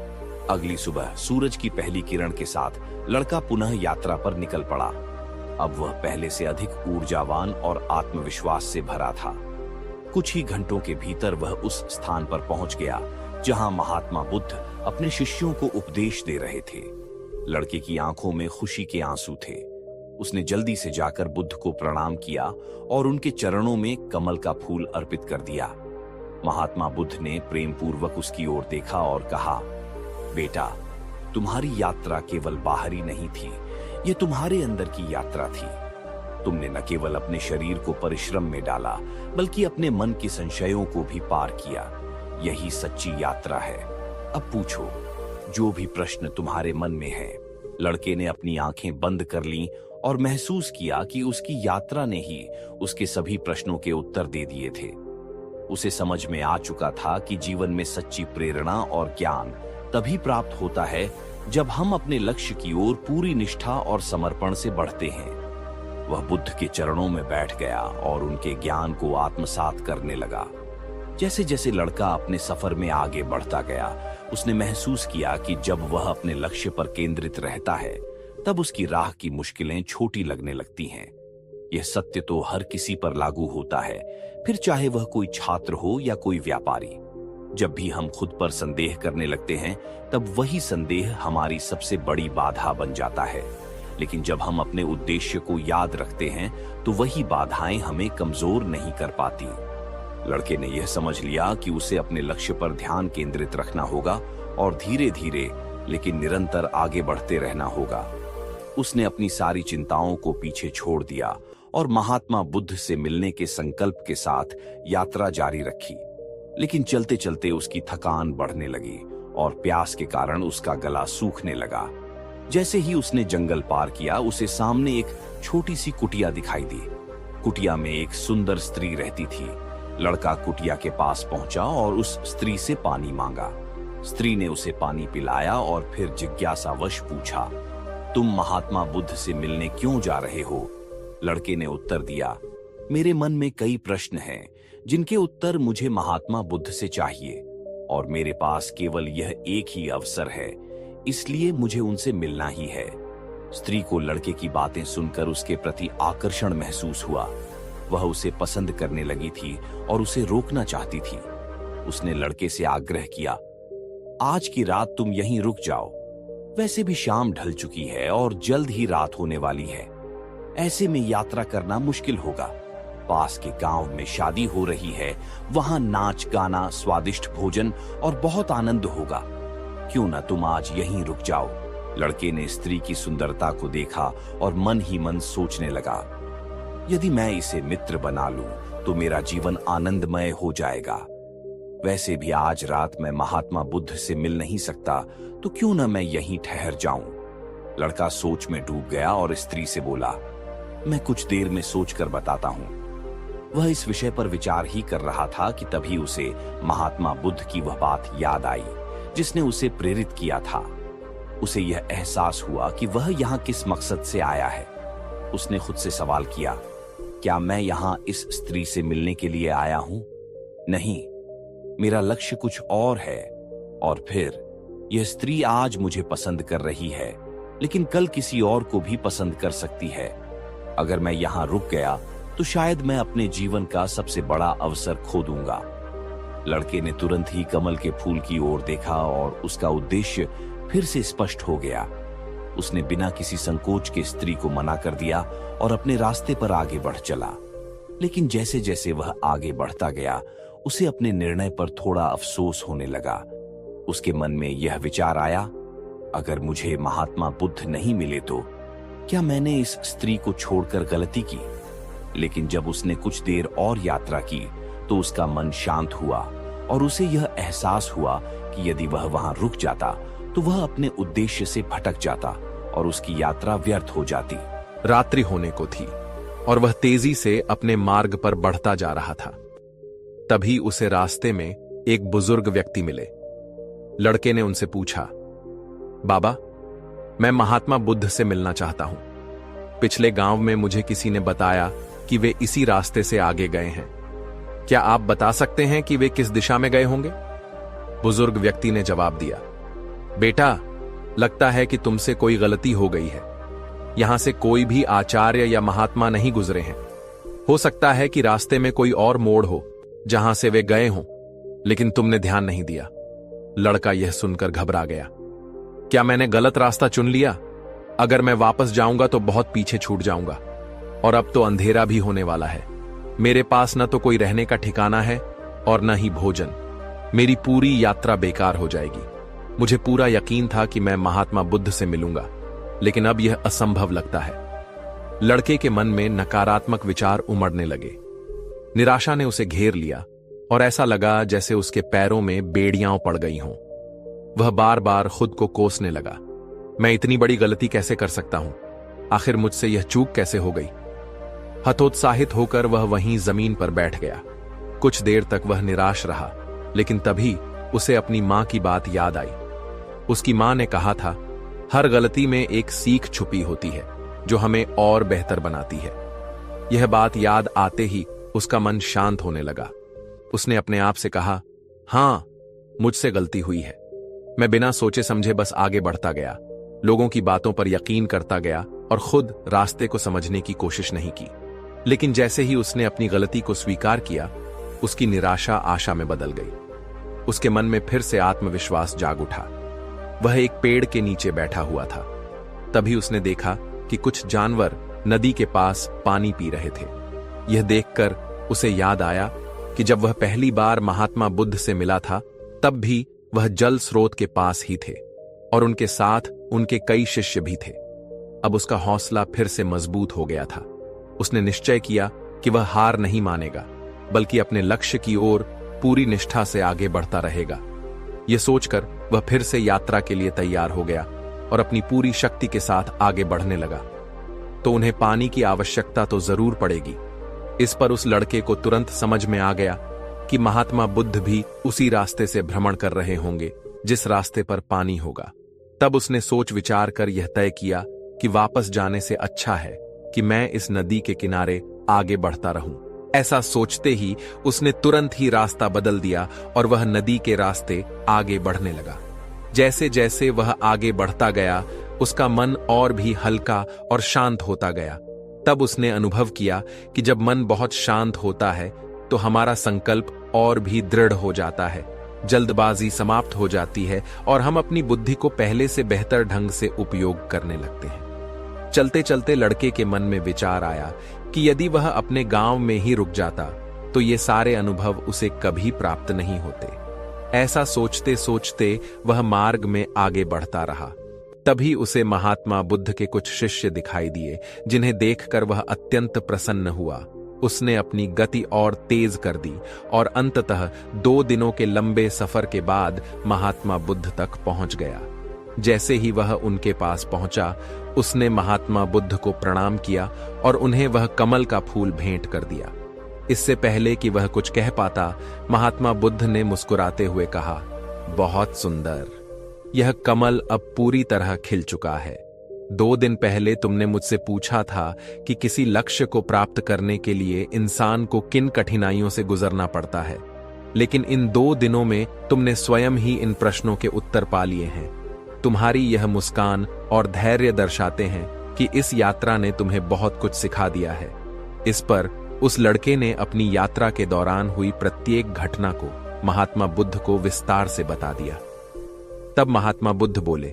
B: अगली सुबह सूरज की पहली किरण के साथ लड़का पुनः यात्रा पर निकल पड़ा। अब वह पहले से अधिक ऊर्जावान और आत्मविश्वास से भरा था। कुछ ही घंटों के भीतर वह उस स्थान पर पहुंच गया जहां महात्मा बुद्ध अपने शिष्यों को उपदेश दे रहे थे। लड़के की आंखों में खुशी के आंसू थे। उसने जल्दी से जाकर बुद्ध को प्रणाम किया और उनके चरणों में कमल का फूल अर्पित कर दिया। महात्मा बुद्ध ने प्रेम पूर्वक उसकी ओर देखा और कहा, बेटा, तुम्हारी यात्रा केवल बाहरी नहीं थी, ये तुम्हारे अंदर की यात्रा थी। तुमने न केवल अपने शरीर को परिश्रम में डाला, बल्कि अपने मन के संशयों को भी पार किया। यही सच्ची यात्रा है। अब पूछो जो भी प्रश्न तुम्हारे मन में है। लड़के ने अपनी आंखें बंद कर लीं और महसूस किया कि उसकी यात्रा ने ही उसके सभी प्रश्नों के उत्तर दे दिए थे। उसे समझ में आ चुका था कि जीवन में सच्ची प्रेरणा और ज्ञान तभी प्राप्त होता है जब हम अपने लक्ष्य की ओर पूरी निष्ठा और समर्पण से बढ़ते हैं। वह बुद्ध के चरणों में बैठ गया और उनके ज्ञान को आत्मसात करने लगा। जैसे जैसे लड़का अपने सफर में आगे बढ़ता गया, उसने महसूस किया कि जब वह अपने लक्ष्य पर केंद्रित रहता है, तब उसकी राह की मुश्किलें छोटी लगने लगती हैं। यह सत्य तो हर किसी पर लागू होता है, फिर चाहे वह कोई छात्र हो या कोई व्यापारी। जब भी हम खुद पर संदेह करने लगते हैं, तब वही संदेह हमारी सबसे बड़ी बाधा बन जाता है। लेकिन जब हम अपने उद्देश्य को याद रखते हैं, तो वही बाधाएं हमें कमजोर नहीं कर पाती। लड़के ने यह समझ लिया कि उसे अपने लक्ष्य पर ध्यान केंद्रित रखना होगा और धीरे धीरे लेकिन निरंतर आगे बढ़ते रहना होगा। उसने अपनी सारी चिंताओं को पीछे छोड़ दिया और महात्मा बुद्ध से मिलने के संकल्प के साथ यात्रा जारी रखी। लेकिन चलते चलते उसकी थकान बढ़ने लगी और प्यास के कारण उसका गला सूखने लगा। जैसे ही उसने जंगल पार किया, उसे सामने एक छोटी सी कुटिया दिखाई दी। कुटिया में एक सुंदर स्त्री रहती थी। लड़का कुटिया के पास पहुंचा और उस स्त्री से पानी मांगा। स्त्री ने उसे पानी पिलाया और फिर जिज्ञासावश पूछा, तुम महात्मा बुद्ध से मिलने क्यों जा रहे हो? लड़के ने उत्तर दिया, मेरे मन में कई प्रश्न हैं जिनके उत्तर मुझे महात्मा बुद्ध से चाहिए और मेरे पास केवल यह एक ही अवसर है, इसलिए मुझे उनसे मिलना ही है। स्त्री को लड़के की बातें सुनकर उसके प्रति आकर्षण महसूस हुआ। वह उसे पसंद करने लगी थी और उसे रोकना चाहती थी। उसने लड़के से आग्रह किया, आज की रात तुम यहीं रुक जाओ। वैसे भी शाम ढल चुकी है और जल्द ही रात होने वाली है। ऐसे में यात्रा करना मुश्किल होगा। पास के गांव में शादी हो रही है, वहां नाच गाना, स्वादिष्ट भोजन और बहुत आनंद होगा। क्यों ना तुम आज यहीं रुक जाओ। लड़के ने स्त्री की सुंदरता को देखा और मन ही मन सोचने लगा, यदि मैं इसे मित्र बना लूं तो मेरा जीवन आनंदमय हो जाएगा। वैसे भी आज रात मैं महात्मा बुद्ध से मिल नहीं सकता, तो क्यों न मैं यहीं ठहर जाऊं। लड़का सोच में डूब गया और स्त्री से बोला, मैं कुछ देर में सोचकर बताता हूं। वह इस विषय पर विचार ही कर रहा था कि तभी उसे महात्मा बुद्ध की वह बात याद आई जिसने उसे प्रेरित किया था। उसे यह एहसास हुआ कि वह यहाँ किस मकसद से आया है। उसने खुद से सवाल किया, क्या मैं यहाँ इस स्त्री से मिलने के लिए आया हूं? नहीं, मेरा लक्ष्य कुछ और है। और फिर यह स्त्री आज मुझे पसंद कर रही है, लेकिन कल किसी और को भी पसंद कर सकती है। अगर मैं यहाँ रुक गया तो शायद मैं अपने जीवन का सबसे बड़ा अवसर खो दूंगा। लड़के ने तुरंत ही कमल के फूल की ओर देखा और उसका उद्देश्य फिर से स्पष्ट हो गया। उसने बिना किसी संकोच के स्त्री को मना कर दिया और अपने रास्ते पर आगे बढ़ चला। लेकिन जैसे जैसे वह आगे बढ़ता गया, उसे अपने निर्णय पर थोड़ा अफसोस होने लगा। उसके मन में यह विचार आया, अगर मुझे महात्मा बुद्ध नहीं मिले तो क्या मैंने इस स्त्री को छोड़कर गलती की? लेकिन जब उसने कुछ देर और यात्रा की तो उसका मन शांत हुआ और उसे यह एहसास हुआ कि यदि वह वहां रुक जाता तो वह अपने उद्देश्य से भटक जाता और उसकी यात्रा व्यर्थ हो जाती।
C: रात्रि होने को थी और वह तेजी से अपने मार्ग पर बढ़ता जा रहा था। तभी उसे रास्ते में एक बुजुर्ग व्यक्ति मिले। लड़के ने उनसे पूछा, बाबा, मैं महात्मा बुद्ध से मिलना चाहता हूं। पिछले गांव में मुझे किसी ने बताया कि वे इसी रास्ते से आगे गए हैं। क्या आप बता सकते हैं कि वे किस दिशा में गए होंगे? बुजुर्ग व्यक्ति ने जवाब दिया, बेटा, लगता है कि तुमसे कोई गलती हो गई है। यहां से कोई भी आचार्य या महात्मा नहीं गुजरे हैं। हो सकता है कि रास्ते में कोई और मोड़ हो जहां से वे गए हों, लेकिन तुमने ध्यान नहीं दिया। लड़का यह सुनकर घबरा गया। क्या मैंने गलत रास्ता चुन लिया? अगर मैं वापस जाऊंगा तो बहुत पीछे छूट जाऊंगा, और अब तो अंधेरा भी होने वाला है। मेरे पास न तो कोई रहने का ठिकाना है और न ही भोजन। मेरी पूरी यात्रा बेकार हो जाएगी। मुझे पूरा यकीन था कि मैं महात्मा बुद्ध से मिलूंगा, लेकिन अब यह असंभव लगता है। लड़के के मन में नकारात्मक विचार उमड़ने लगे। निराशा ने उसे घेर लिया और ऐसा लगा जैसे उसके पैरों में बेड़ियां पड़ गई हों। वह बार बार खुद को कोसने लगा। मैं इतनी बड़ी गलती कैसे कर सकता हूं? आखिर मुझसे यह चूक कैसे हो गई? हतोत्साहित होकर वह वहीं जमीन पर बैठ गया। कुछ देर तक वह निराश रहा, लेकिन तभी उसे अपनी मां की बात याद आई। उसकी मां ने कहा था, हर गलती में एक सीख छुपी होती है जो हमें और बेहतर बनाती है। यह बात याद आते ही उसका मन शांत होने लगा। उसने अपने आप से कहा, हां, मुझसे गलती हुई है। मैं बिना सोचे समझे बस आगे बढ़ता गया, लोगों की बातों पर यकीन करता गया और खुद रास्ते को समझने की कोशिश नहीं की। लेकिन जैसे ही उसने अपनी गलती को स्वीकार किया, उसकी निराशा आशा में बदल गई। उसके मन में फिर से आत्मविश्वास जाग उठा। वह एक पेड़ के नीचे बैठा हुआ था। तभी उसने देखा कि कुछ जानवर नदी के पास पानी पी रहे थे। यह देखकर उसे याद आया कि जब वह पहली बार महात्मा बुद्ध से मिला था, तब भी वह जल स्रोत के पास ही थे और उनके साथ उनके कई शिष्य भी थे। अब उसका हौसला फिर से मजबूत हो गया था। उसने निश्चय किया कि वह हार नहीं मानेगा, बल्कि अपने लक्ष्य की ओर पूरी निष्ठा से आगे बढ़ता रहेगा। यह सोचकर वह फिर से यात्रा के लिए तैयार हो गया और अपनी पूरी शक्ति के साथ आगे बढ़ने लगा। तो उन्हें पानी की आवश्यकता तो जरूर पड़ेगी। इस पर उस लड़के को तुरंत समझ में आ गया कि महात्मा बुद्ध भी उसी रास्ते से भ्रमण कर रहे होंगे जिस रास्ते पर पानी होगा। तब उसने सोच विचार कर यह तय किया कि वापस जाने से अच्छा है कि मैं इस नदी के किनारे आगे बढ़ता रहूं। ऐसा सोचते ही उसने तुरंत ही रास्ता बदल दिया और वह नदी के रास्ते आगे बढ़ने लगा। जैसे जैसे वह आगे बढ़ता गया, उसका मन और भी हल्का और शांत होता गया। तब उसने अनुभव किया कि जब मन बहुत शांत होता है तो हमारा संकल्प और भी दृढ़ हो जाता है, जल्दबाजी समाप्त हो जाती है और हम अपनी बुद्धि को पहले से बेहतर ढंग से उपयोग करने लगते हैं। चलते चलते लड़के के मन में विचार आया कि यदि वह अपने गांव में ही रुक जाता तो ये सारे अनुभव उसे कभी प्राप्त नहीं होते। ऐसा सोचते सोचते वह मार्ग में आगे बढ़ता रहा। तभी उसे महात्मा बुद्ध के कुछ शिष्य दिखाई दिए, जिन्हें देखकर वह अत्यंत प्रसन्न हुआ। उसने अपनी गति और तेज कर दी और अंततः 2 दिनों के लंबे सफर के बाद महात्मा बुद्ध तक पहुंच गया। जैसे ही वह उनके पास पहुंचा, उसने महात्मा बुद्ध को प्रणाम किया और उन्हें वह कमल का फूल भेंट कर दिया। इससे पहले कि वह कुछ कह पाता, महात्मा बुद्ध ने मुस्कुराते हुए कहा, बहुत सुंदर, यह कमल अब पूरी तरह खिल चुका है। 2 दिन पहले तुमने मुझसे पूछा था कि किसी लक्ष्य को प्राप्त करने के लिए इंसान को किन कठिनाइयों से गुजरना पड़ता है, लेकिन इन 2 दिनों में तुमने स्वयं ही इन प्रश्नों के उत्तर पा लिए हैं। तुम्हारी यह मुस्कान और धैर्य दर्शाते हैं कि इस यात्रा ने तुम्हें बहुत कुछ सिखा दिया है। इस पर उस लड़के ने अपनी यात्रा के दौरान हुई प्रत्येक घटना को महात्मा बुद्ध को विस्तार से बता दिया। तब महात्मा बुद्ध बोले,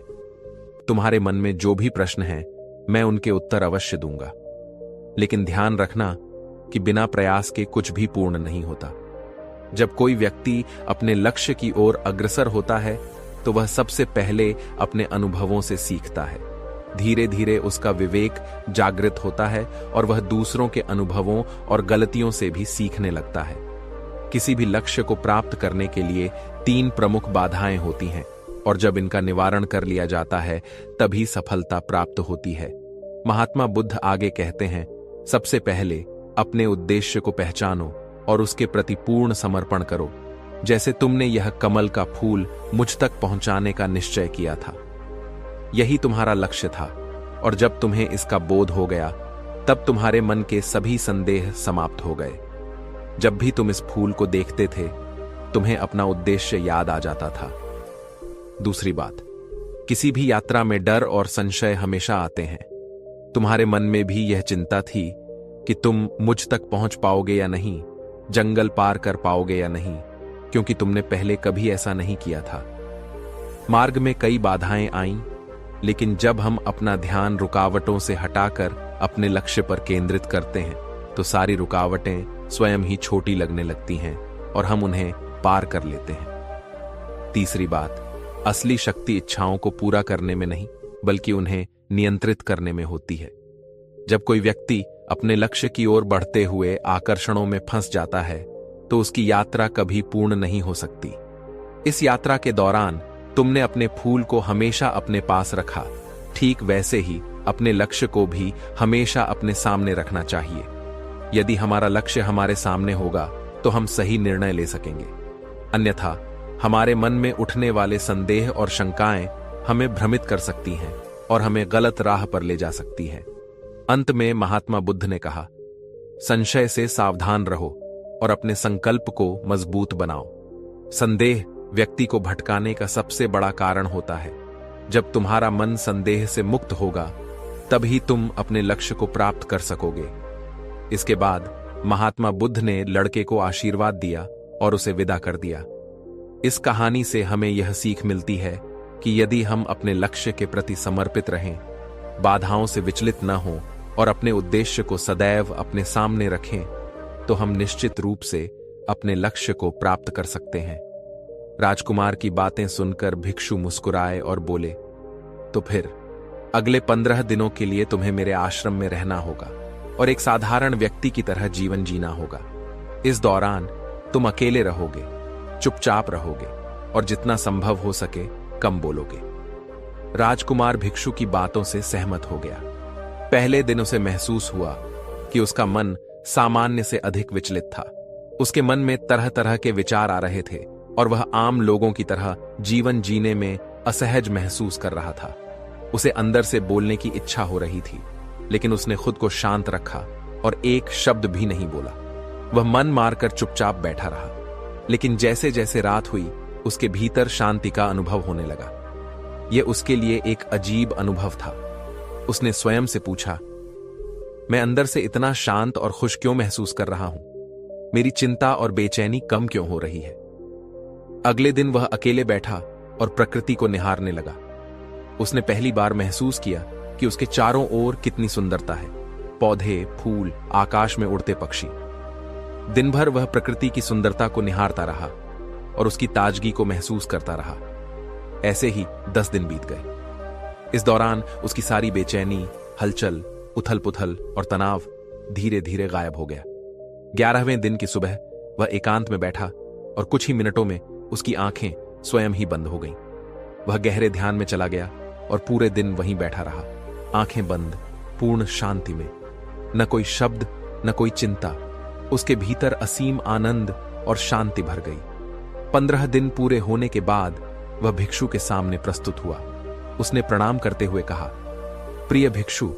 C: तुम्हारे मन में जो भी प्रश्न हैं, मैं उनके उत्तर अवश्य दूंगा, लेकिन ध्यान रखना कि बिना प्रयास के कुछ भी पूर्ण नहीं होता। जब कोई व्यक्ति अपने लक्ष्य की ओर अग्रसर होता है तो वह सबसे पहले अपने अनुभवों से सीखता है। धीरे धीरे उसका विवेक जागृत होता है और वह दूसरों के अनुभवों और गलतियों से भी सीखने लगता है। किसी भी लक्ष्य को प्राप्त करने के लिए 3 प्रमुख बाधाएं होती हैं और जब इनका निवारण कर लिया जाता है तभी सफलता प्राप्त होती है। महात्मा बुद्ध आगे कहते हैं, सबसे पहले अपने उद्देश्य को पहचानो और उसके प्रति पूर्ण समर्पण करो, जैसे तुमने यह कमल का फूल मुझ तक पहुंचाने का निश्चय किया था। यही तुम्हारा लक्ष्य था और जब तुम्हें इसका बोध हो गया तब तुम्हारे मन के सभी संदेह समाप्त हो गए। जब भी तुम इस फूल को देखते थे तुम्हें अपना उद्देश्य याद आ जाता था। दूसरी बात, किसी भी यात्रा में डर और संशय हमेशा आते हैं। तुम्हारे मन में भी यह चिंता थी कि तुम मुझ तक पहुंच पाओगे या नहीं, जंगल पार कर पाओगे या नहीं, क्योंकि तुमने पहले कभी ऐसा नहीं किया था। मार्ग में कई बाधाएं आईं, लेकिन जब हम अपना ध्यान रुकावटों से हटाकर अपने लक्ष्य पर केंद्रित करते हैं तो सारी रुकावटें स्वयं ही छोटी लगने लगती हैं और हम उन्हें पार कर लेते हैं। तीसरी बात, असली शक्ति इच्छाओं को पूरा करने में नहीं बल्कि उन्हें नियंत्रित करने में होती है। जब कोई व्यक्ति अपने लक्ष्य की ओर बढ़ते हुए आकर्षणों में फंस जाता है तो उसकी यात्रा कभी पूर्ण नहीं हो सकती। इस यात्रा के दौरान तुमने अपने फूल को हमेशा अपने पास रखा, ठीक वैसे ही अपने लक्ष्य को भी हमेशा अपने सामने रखना चाहिए। यदि हमारा लक्ष्य हमारे सामने होगा तो हम सही निर्णय ले सकेंगे, अन्यथा हमारे मन में उठने वाले संदेह और शंकाएं हमें भ्रमित कर सकती हैं और हमें गलत राह पर ले जा सकती हैं। अंत में महात्मा बुद्ध ने कहा, संशय से सावधान रहो और अपने संकल्प को मजबूत बनाओ। संदेह व्यक्ति को भटकाने का सबसे बड़ा कारण होता है। जब तुम्हारा मन संदेह से मुक्त होगा तभी तुम अपने लक्ष्य को प्राप्त कर सकोगे। इसके बाद महात्मा बुद्ध ने लड़के को आशीर्वाद दिया और उसे विदा कर दिया। इस कहानी से हमें यह सीख मिलती है कि यदि हम अपने लक्ष्य के प्रति समर्पित रहें, बाधाओं से विचलित न हों और अपने उद्देश्य को सदैव अपने सामने रखें, तो हम निश्चित रूप से अपने लक्ष्य को प्राप्त कर सकते हैं। राजकुमार की बातें सुनकर भिक्षु मुस्कुराए और बोले, तो फिर अगले 15 दिनों के लिए तुम्हें मेरे आश्रम में रहना होगा और एक साधारण व्यक्ति की तरह जीवन जीना होगा। इस दौरान तुम अकेले रहोगे, चुपचाप रहोगे और जितना संभव हो सके कम बोलोगे। राजकुमार भिक्षु की बातों से सहमत हो गया। पहले दिन उसे महसूस हुआ कि उसका मन सामान्य से अधिक विचलित था। उसके मन में तरह तरह के विचार आ रहे थे और वह आम लोगों की तरह जीवन जीने में असहज महसूस कर रहा था। उसे अंदर से बोलने की इच्छा हो रही थी, लेकिन उसने खुद को शांत रखा और एक शब्द भी नहीं बोला। वह मन मारकर चुपचाप बैठा रहा। लेकिन जैसे जैसे रात हुई, उसके भीतर शांति का अनुभव होने लगा। यह उसके लिए एक अजीब अनुभव था। उसने स्वयं से पूछा, मैं अंदर से इतना शांत और खुश क्यों महसूस कर रहा हूं? मेरी चिंता और बेचैनी कम क्यों हो रही है? अगले दिन वह अकेले बैठा और प्रकृति को निहारने लगा। उसने पहली बार महसूस किया कि उसके चारों ओर कितनी सुंदरता है, पौधे, फूल, आकाश में उड़ते पक्षी। दिन भर वह प्रकृति की सुंदरता को निहारता रहा और उसकी ताजगी को महसूस करता रहा। ऐसे ही 10 दिन बीत गए। इस दौरान उसकी सारी बेचैनी, हलचल, उथल पुथल और तनाव धीरे धीरे गायब हो गया। 11वें दिन की सुबह वह एकांत में बैठा और कुछ ही मिनटों में उसकी आंखें स्वयं ही बंद हो गईं। वह गहरे ध्यान में चला गया और पूरे दिन वहीं बैठा रहा, आंखें बंद, पूर्ण शांति में। न कोई शब्द, न कोई चिंता। उसके भीतर असीम आनंद और शांति भर गई। 15 दिन पूरे होने के बाद वह भिक्षु के सामने प्रस्तुत हुआ। उसने प्रणाम करते हुए कहा, प्रिय भिक्षु,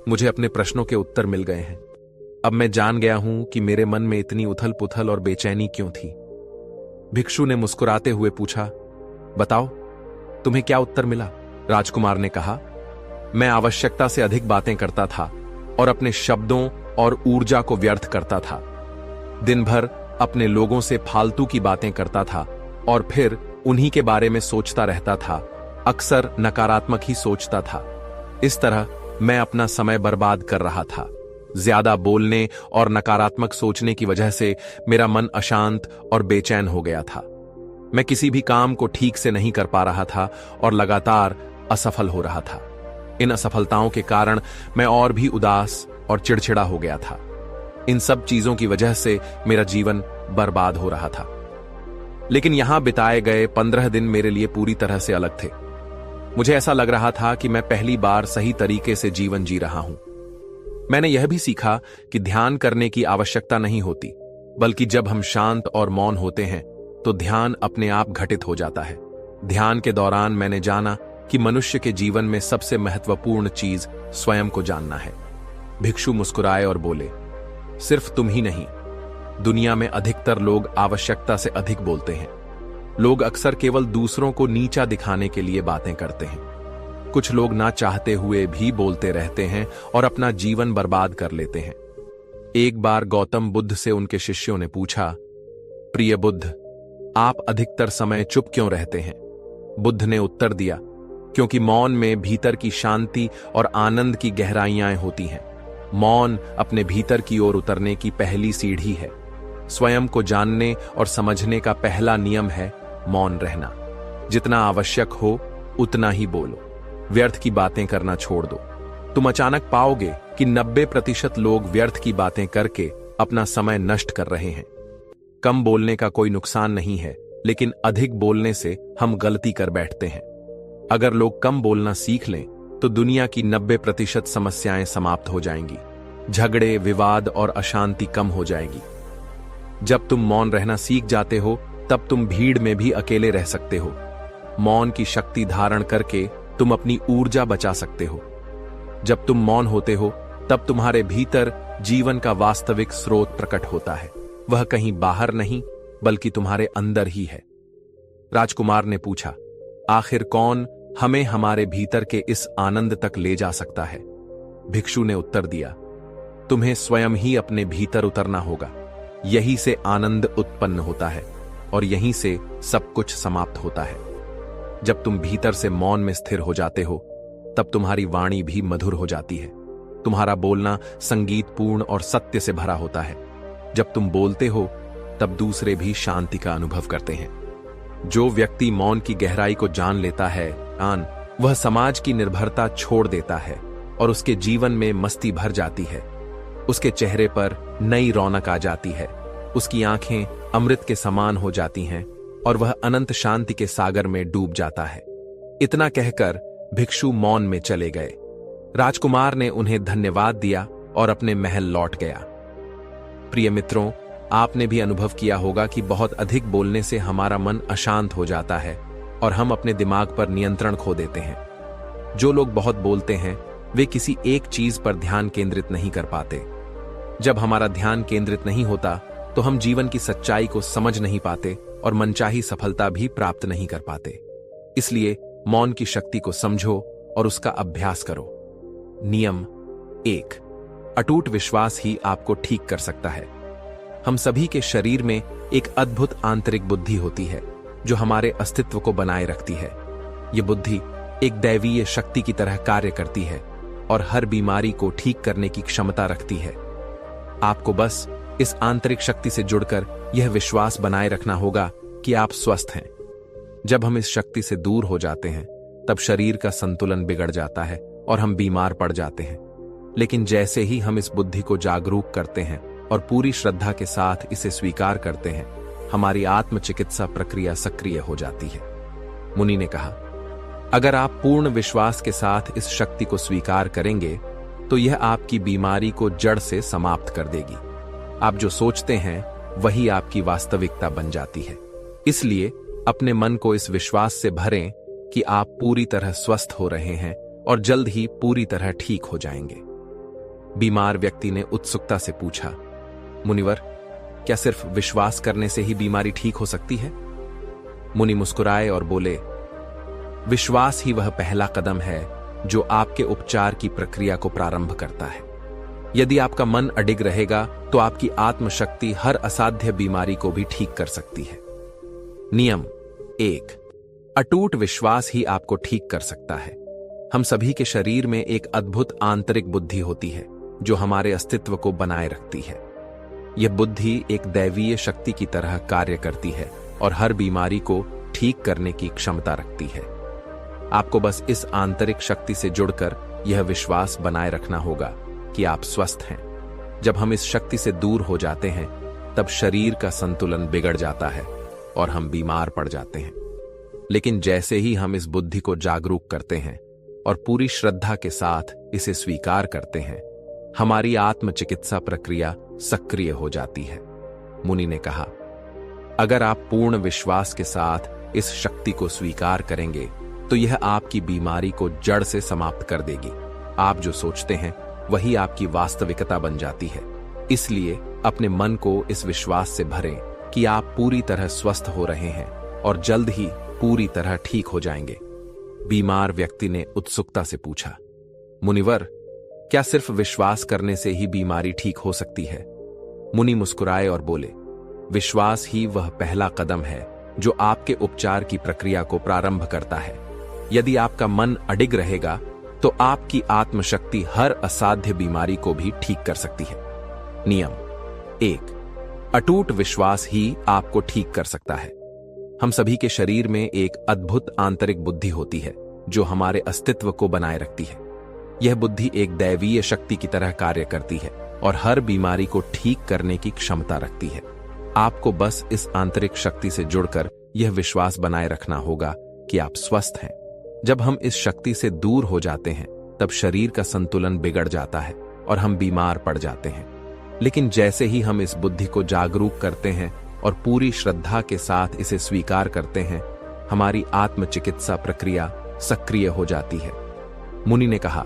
C: मुझे अपने प्रश्नों के उत्तर मिल गए हैं। अब मैं जान गया हूं कि मेरे मन में इतनी उथल पुथल और बेचैनी क्यों थी। भिक्षु ने मुस्कुराते हुए पूछा, बताओ, तुम्हें क्या उत्तर मिला? राजकुमार ने कहा, मैं आवश्यकता से अधिक बातें करता था और अपने शब्दों और ऊर्जा को व्यर्थ करता था। दिन भर अपने लोगों से फालतू की बातें करता था और फिर उन्हीं के बारे में सोचता रहता था। अक्सर नकारात्मक ही सोचता था। इस तरह मैं अपना समय बर्बाद कर रहा था। ज्यादा बोलने और नकारात्मक सोचने की वजह से मेरा मन अशांत और बेचैन हो गया था। मैं किसी भी काम को ठीक से नहीं कर पा रहा था और लगातार असफल हो रहा था। इन असफलताओं के कारण मैं और भी उदास और चिड़चिड़ा हो गया था। इन सब चीजों की वजह से मेरा जीवन बर्बाद हो रहा था। लेकिन यहां बिताए गए 15 दिन मेरे लिए पूरी तरह से अलग थे। मुझे ऐसा लग रहा था कि मैं पहली बार सही तरीके से जीवन जी रहा हूं। मैंने यह भी सीखा कि ध्यान करने की आवश्यकता नहीं होती, बल्कि जब हम शांत और मौन होते हैं तो ध्यान अपने आप घटित हो जाता है। ध्यान के दौरान मैंने जाना कि मनुष्य के जीवन में सबसे महत्वपूर्ण चीज स्वयं को जानना है। भिक्षु मुस्कुराए और बोले, सिर्फ तुम ही नहीं, दुनिया में अधिकतर लोग आवश्यकता से अधिक बोलते हैं। लोग अक्सर केवल दूसरों को नीचा दिखाने के लिए बातें करते हैं। कुछ लोग ना चाहते हुए भी बोलते रहते हैं और अपना जीवन बर्बाद कर लेते हैं। एक बार गौतम बुद्ध से उनके शिष्यों ने पूछा, प्रिय बुद्ध, आप अधिकतर समय चुप क्यों रहते हैं? बुद्ध ने उत्तर दिया, क्योंकि मौन में भीतर की शांति और आनंद की गहराइयां होती हैं। मौन अपने भीतर की ओर उतरने की पहली सीढ़ी है। स्वयं को जानने और समझने का पहला नियम है मौन रहना। जितना आवश्यक हो उतना ही बोलो। व्यर्थ की बातें करना छोड़ दो। तुम अचानक पाओगे कि 90% लोग व्यर्थ की बातें करके अपना समय नष्ट कर रहे हैं। कम बोलने का कोई नुकसान नहीं है, लेकिन अधिक बोलने से हम गलती कर बैठते हैं। अगर लोग कम बोलना सीख लें तो दुनिया की 90% समस्याएं समाप्त हो जाएंगी। झगड़े, विवाद और अशांति कम हो जाएगी। जब तुम मौन रहना सीख जाते हो तब तुम भीड़ में भी अकेले रह सकते हो। मौन की शक्ति धारण करके तुम अपनी ऊर्जा बचा सकते हो। जब तुम मौन होते हो तब तुम्हारे भीतर जीवन का वास्तविक स्रोत प्रकट होता है। वह कहीं बाहर नहीं बल्कि तुम्हारे अंदर ही है। राजकुमार ने पूछा, आखिर कौन हमें हमारे भीतर के इस आनंद तक ले जा सकता है? भिक्षु ने उत्तर दिया, तुम्हें स्वयं ही अपने भीतर उतरना होगा। यहीं से आनंद उत्पन्न होता है और यहीं से सब कुछ समाप्त होता है। जब तुम भीतर से मौन में स्थिर हो जाते हो तब तुम्हारी वाणी भी मधुर हो जाती है। तुम्हारा बोलना संगीतपूर्ण और सत्य से भरा होता है। जब तुम बोलते हो तब दूसरे भी शांति का अनुभव करते हैं। जो व्यक्ति मौन की गहराई को जान लेता है, वह समाज की निर्भरता छोड़ देता है और उसके जीवन में मस्ती भर जाती है। उसके चेहरे पर नई रौनक आ जाती है। उसकी आंखें अमृत के समान हो जाती हैं और वह अनंत शांति के सागर में डूब जाता है। इतना कहकर भिक्षु मौन में चले गए। राजकुमार ने उन्हें धन्यवाद दिया और अपने महल लौट गया। प्रिय मित्रों, आपने भी अनुभव किया होगा कि बहुत अधिक बोलने से हमारा मन अशांत हो जाता है और हम अपने दिमाग पर नियंत्रण खो देते हैं। जो लोग बहुत बोलते हैं वे किसी एक चीज पर ध्यान केंद्रित नहीं कर पाते। जब हमारा ध्यान केंद्रित नहीं होता तो हम जीवन की सच्चाई को समझ नहीं पाते और मनचाही सफलता भी प्राप्त नहीं कर पाते। इसलिए मौन की शक्ति को समझो और उसका अभ्यास करो। नियम 1, अटूट विश्वास ही आपको ठीक कर सकता है। हम सभी के शरीर में एक अद्भुत आंतरिक बुद्धि होती है जो हमारे अस्तित्व को बनाए रखती है। यह बुद्धि एक दैवीय शक्ति की तरह कार्य करती है और हर बीमारी को ठीक करने की क्षमता रखती है। आपको बस इस आंतरिक शक्ति से जुड़कर यह विश्वास बनाए रखना होगा कि आप स्वस्थ हैं। जब हम इस शक्ति से दूर हो जाते हैं तब शरीर का संतुलन बिगड़ जाता है और हम बीमार पड़ जाते हैं। लेकिन जैसे ही हम इस बुद्धि को जागरूक करते हैं और पूरी श्रद्धा के साथ इसे स्वीकार करते हैं, हमारी आत्मचिकित्सा प्रक्रिया सक्रिय हो जाती है। मुनि ने कहा, अगर आप पूर्ण विश्वास के साथ इस शक्ति को स्वीकार करेंगे तो यह आपकी बीमारी को जड़ से समाप्त कर देगी। आप जो सोचते हैं वही आपकी वास्तविकता बन जाती है। इसलिए अपने मन को इस विश्वास से भरें कि आप पूरी तरह स्वस्थ हो रहे हैं और जल्द ही पूरी तरह ठीक हो जाएंगे। बीमार व्यक्ति ने उत्सुकता से पूछा, मुनिवर, क्या सिर्फ विश्वास करने से ही बीमारी ठीक हो सकती है? मुनि मुस्कुराए और बोले, विश्वास ही वह पहला कदम है जो आपके उपचार की प्रक्रिया को प्रारंभ करता है। यदि आपका मन अडिग रहेगा तो आपकी आत्मशक्ति हर असाध्य बीमारी को भी ठीक कर सकती है। नियम 1, अटूट विश्वास ही आपको ठीक कर सकता है। हम सभी के शरीर में एक अद्भुत आंतरिक बुद्धि होती है जो हमारे अस्तित्व को बनाए रखती है। यह बुद्धि एक दैवीय शक्ति की तरह कार्य करती है और हर बीमारी को ठीक करने की क्षमता रखती है। आपको बस इस आंतरिक शक्ति से जुड़कर यह विश्वास बनाए रखना होगा कि आप स्वस्थ हैं। जब हम इस शक्ति से दूर हो जाते हैं तब शरीर का संतुलन बिगड़ जाता है और हम बीमार पड़ जाते हैं। लेकिन जैसे ही हम इस बुद्धि को जागरूक करते हैं और पूरी श्रद्धा के साथ इसे स्वीकार करते हैं, हमारी आत्मचिकित्सा प्रक्रिया सक्रिय हो जाती है। मुनि ने कहा, अगर आप पूर्ण विश्वास के साथ इस शक्ति को स्वीकार करेंगे तो यह आपकी बीमारी को जड़ से समाप्त कर देगी। आप जो सोचते हैं वही आपकी वास्तविकता बन जाती है। इसलिए अपने मन को इस विश्वास से भरें कि आप पूरी तरह स्वस्थ हो रहे हैं और जल्द ही पूरी तरह ठीक हो जाएंगे। बीमार व्यक्ति ने उत्सुकता से पूछा, मुनिवर, क्या सिर्फ विश्वास करने से ही बीमारी ठीक हो सकती है? मुनि मुस्कुराए और बोले, विश्वास ही वह पहला कदम है जो आपके उपचार की प्रक्रिया को प्रारंभ करता है। यदि आपका मन अडिग रहेगा तो आपकी आत्मशक्ति हर असाध्य बीमारी को भी ठीक कर सकती है। नियम 1, अटूट विश्वास ही आपको ठीक कर सकता है। हम सभी के शरीर में एक अद्भुत आंतरिक बुद्धि होती है जो हमारे अस्तित्व को बनाए रखती है। यह बुद्धि एक दैवीय शक्ति की तरह कार्य करती है और हर बीमारी को ठीक करने की क्षमता रखती है। आपको बस इस आंतरिक शक्ति से जुड़कर यह विश्वास बनाए रखना होगा कि आप स्वस्थ हैं। जब हम इस शक्ति से दूर हो जाते हैं तब शरीर का संतुलन बिगड़ जाता है और हम बीमार पड़ जाते हैं। लेकिन जैसे ही हम इस बुद्धि को जागरूक करते हैं और पूरी श्रद्धा के साथ इसे स्वीकार करते हैं, हमारी आत्मचिकित्सा प्रक्रिया सक्रिय हो जाती है। मुनि ने कहा,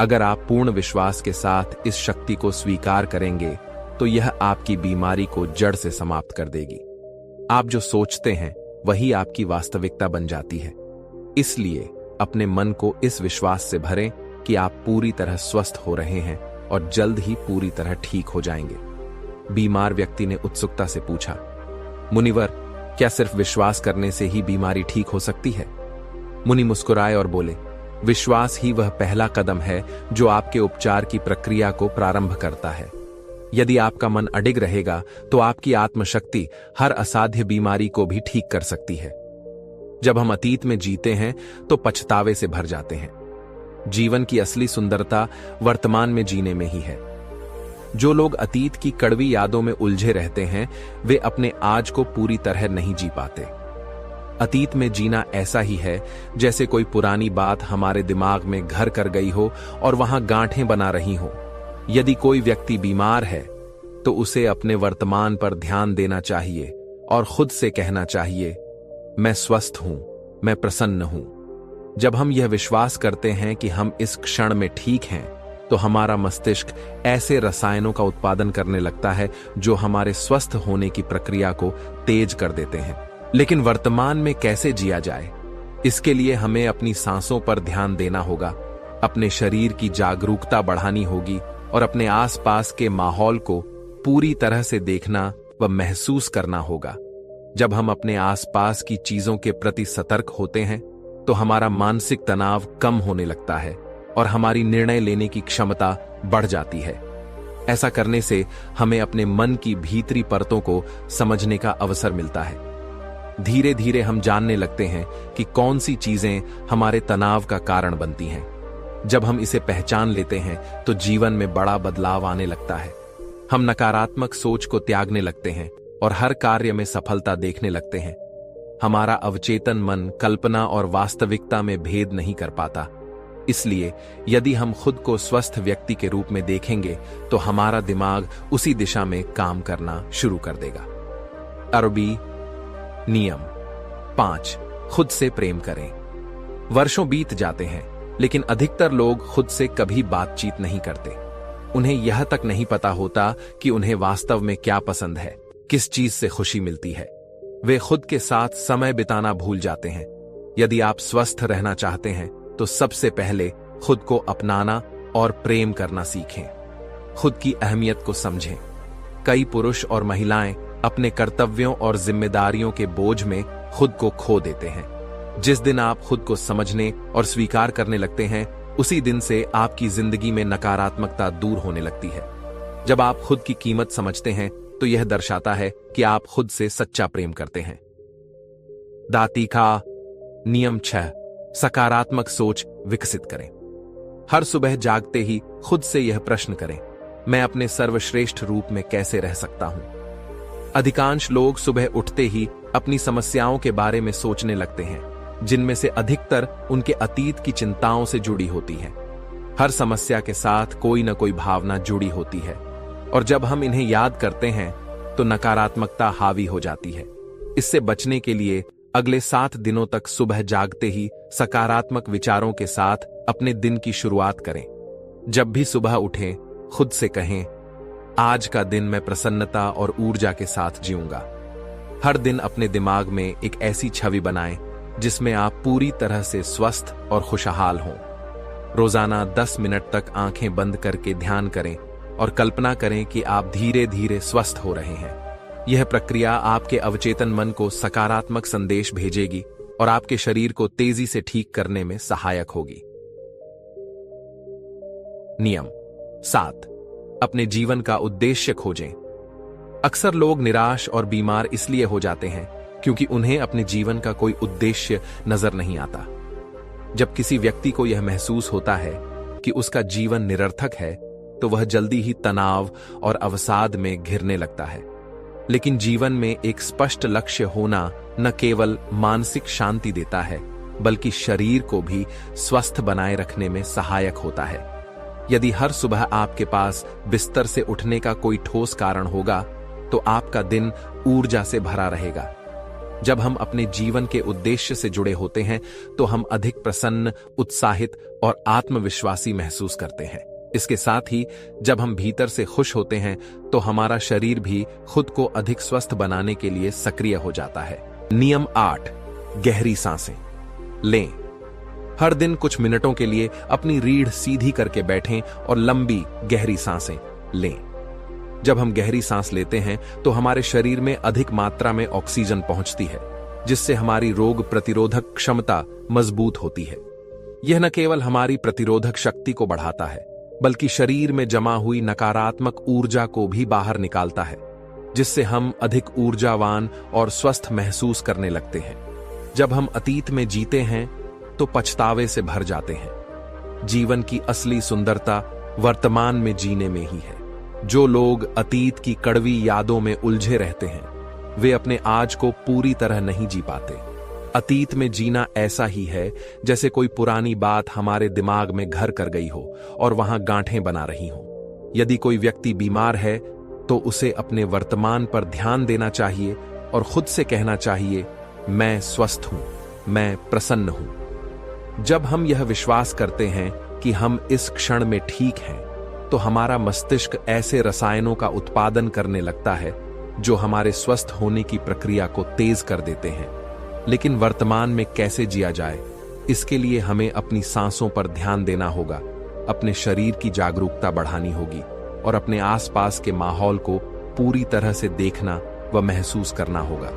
C: अगर आप पूर्ण विश्वास के साथ इस शक्ति को स्वीकार करेंगे तो यह आपकी बीमारी को जड़ से समाप्त कर देगी। आप जो सोचते हैं वही आपकी वास्तविकता बन जाती है। इसलिए अपने मन को इस विश्वास से भरें कि आप पूरी तरह स्वस्थ हो रहे हैं और जल्द ही पूरी तरह ठीक हो जाएंगे। बीमार व्यक्ति ने उत्सुकता से पूछा, मुनिवर, क्या सिर्फ विश्वास करने से ही बीमारी ठीक हो सकती है? मुनि मुस्कुराए और बोले, विश्वास ही वह पहला कदम है जो आपके उपचार की प्रक्रिया को प्रारंभ करता है। यदि आपका मन अडिग रहेगा तो आपकी आत्मशक्ति हर असाध्य बीमारी को भी ठीक कर सकती है। जब हम अतीत में जीते हैं तो पछतावे से भर जाते हैं। जीवन की असली सुंदरता वर्तमान में जीने में ही है। जो लोग अतीत की कड़वी यादों में उलझे रहते हैं वे अपने आज को पूरी तरह नहीं जी पाते। अतीत में जीना ऐसा ही है जैसे कोई पुरानी बात हमारे दिमाग में घर कर गई हो और वहां गांठें बना रही हो। यदि कोई व्यक्ति बीमार है तो उसे अपने वर्तमान पर ध्यान देना चाहिए और खुद से कहना चाहिए, मैं स्वस्थ हूं, मैं प्रसन्न हूं। जब हम यह विश्वास करते हैं कि हम इस क्षण में ठीक हैं तो हमारा मस्तिष्क ऐसे रसायनों का उत्पादन करने लगता है जो हमारे स्वस्थ होने की प्रक्रिया को तेज कर देते हैं। लेकिन वर्तमान में कैसे जिया जाए, इसके लिए हमें अपनी सांसों पर ध्यान देना होगा, अपने शरीर की जागरूकता बढ़ानी होगी और अपने आसपास के माहौल को पूरी तरह से देखना व महसूस करना होगा। जब हम अपने आसपास की चीजों के प्रति सतर्क होते हैं तो हमारा मानसिक तनाव कम होने लगता है और हमारी निर्णय लेने की क्षमता बढ़ जाती है। ऐसा करने से हमें अपने मन की भीतरी परतों को समझने का अवसर मिलता है। धीरे धीरे हम जानने लगते हैं कि कौन सी चीजें हमारे तनाव का कारण बनती हैं। जब हम इसे पहचान लेते हैं तो जीवन में बड़ा बदलाव आने लगता है। हम नकारात्मक सोच को त्यागने लगते हैं और हर कार्य में सफलता देखने लगते हैं। हमारा अवचेतन मन कल्पना और वास्तविकता में भेद नहीं कर पाता। इसलिए यदि हम खुद को स्वस्थ व्यक्ति के रूप में देखेंगे तो हमारा दिमाग उसी दिशा में काम करना शुरू कर देगा। अरबी नियम 5, खुद से प्रेम करें। वर्षों बीत जाते हैं लेकिन अधिकतर लोग खुद से कभी बातचीत नहीं करते। उन्हें यह तक नहीं पता होता कि उन्हें वास्तव में क्या पसंद है, किस चीज से खुशी मिलती है। वे खुद के साथ समय बिताना भूल जाते हैं। यदि आप स्वस्थ रहना चाहते हैं तो सबसे पहले खुद को अपनाना और प्रेम करना सीखें। खुद की अहमियत को समझें। कई पुरुष और महिलाएं अपने कर्तव्यों और जिम्मेदारियों के बोझ में खुद को खो देते हैं। जिस दिन आप खुद को समझने और स्वीकार करने लगते हैं उसी दिन से आपकी जिंदगी में नकारात्मकता दूर होने लगती है। जब आप खुद की कीमत समझते हैं तो यह दर्शाता है कि आप खुद से सच्चा प्रेम करते हैं। दातिका नियम 6, सकारात्मक सोच विकसित करें। हर सुबह जागते ही खुद से यह प्रश्न करें, मैं अपने सर्वश्रेष्ठ रूप में कैसे रह सकता हूं? अधिकांश लोग सुबह उठते ही अपनी समस्याओं के बारे में सोचने लगते हैं, जिनमें से अधिकतर उनके अतीत की चिंताओं से जुड़ी होती है। हर समस्या के साथ कोई न कोई भावना जुड़ी होती है और जब हम इन्हें याद करते हैं तो नकारात्मकता हावी हो जाती है। इससे बचने के लिए अगले 7 दिनों तक सुबह जागते ही सकारात्मक विचारों के साथ अपने दिन की शुरुआत करें। जब भी सुबह उठें, खुद से कहें, आज का दिन मैं प्रसन्नता और ऊर्जा के साथ जीऊंगा। हर दिन अपने दिमाग में एक ऐसी छवि बनाएं जिसमें आप पूरी तरह से स्वस्थ और खुशहाल हों। रोजाना 10 मिनट तक आंखें बंद करके ध्यान करें और कल्पना करें कि आप धीरे धीरे स्वस्थ हो रहे हैं। यह प्रक्रिया आपके अवचेतन मन को सकारात्मक संदेश भेजेगी और आपके शरीर को तेजी से ठीक करने में सहायक होगी। नियम 7, अपने जीवन का उद्देश्य खोजें। अक्सर लोग निराश और बीमार इसलिए हो जाते हैं क्योंकि उन्हें अपने जीवन का कोई उद्देश्य नजर नहीं आता। जब किसी व्यक्ति को यह महसूस होता है कि उसका जीवन निरर्थक है, तो वह जल्दी ही तनाव और अवसाद में घिरने लगता है। लेकिन जीवन में एक स्पष्ट लक्ष्य होना न केवल मानसिक शांति देता है, बल्कि शरीर को भी स्वस्थ बनाए रखने में सहायक होता है। यदि हर सुबह आपके पास बिस्तर से उठने का कोई ठोस कारण होगा, तो आपका दिन ऊर्जा से भरा रहेगा। जब हम अपने जीवन के उद्देश्य से जुड़े होते हैं, तो हम अधिक प्रसन्न, उत्साहित और आत्मविश्वासी महसूस करते हैं। इसके साथ ही जब हम भीतर से खुश होते हैं, तो हमारा शरीर भी खुद को अधिक स्वस्थ बनाने के लिए सक्रिय हो जाता है। नियम 8, गहरी सांसें लें। हर दिन कुछ मिनटों के लिए अपनी रीढ़ सीधी करके बैठें और लंबी गहरी सांसें लें। जब हम गहरी सांस लेते हैं, तो हमारे शरीर में अधिक मात्रा में ऑक्सीजन पहुंचती है, जिससे हमारी रोग प्रतिरोधक क्षमता मजबूत होती है। यह न केवल हमारी प्रतिरोधक शक्ति को बढ़ाता है, बल्कि शरीर में जमा हुई नकारात्मक ऊर्जा को भी बाहर निकालता है, जिससे हम अधिक ऊर्जावान और स्वस्थ महसूस करने लगते हैं। जब हम अतीत में जीते हैं, तो पछतावे से भर जाते हैं। जीवन की असली सुंदरता वर्तमान में जीने में ही है। जो लोग अतीत की कड़वी यादों में उलझे रहते हैं, वे अपने आज को पूरी तरह नहीं जी पाते। अतीत में जीना ऐसा ही है जैसे कोई पुरानी बात हमारे दिमाग में घर कर गई हो और वहां गांठें बना रही हो। यदि कोई व्यक्ति बीमार है, तो उसे अपने वर्तमान पर ध्यान देना चाहिए और खुद से कहना चाहिए, मैं स्वस्थ हूं, मैं प्रसन्न हूं। जब हम यह विश्वास करते हैं कि हम इस क्षण में ठीक हैं, तो हमारा मस्तिष्क ऐसे रसायनों का उत्पादन करने लगता है जो हमारे स्वस्थ होने की प्रक्रिया को तेज कर देते हैं। लेकिन वर्तमान में कैसे जिया जाए, इसके लिए हमें अपनी सांसों पर ध्यान देना होगा, अपने शरीर की जागरूकता बढ़ानी होगी और अपने आसपास के माहौल को पूरी तरह से देखना व महसूस करना होगा।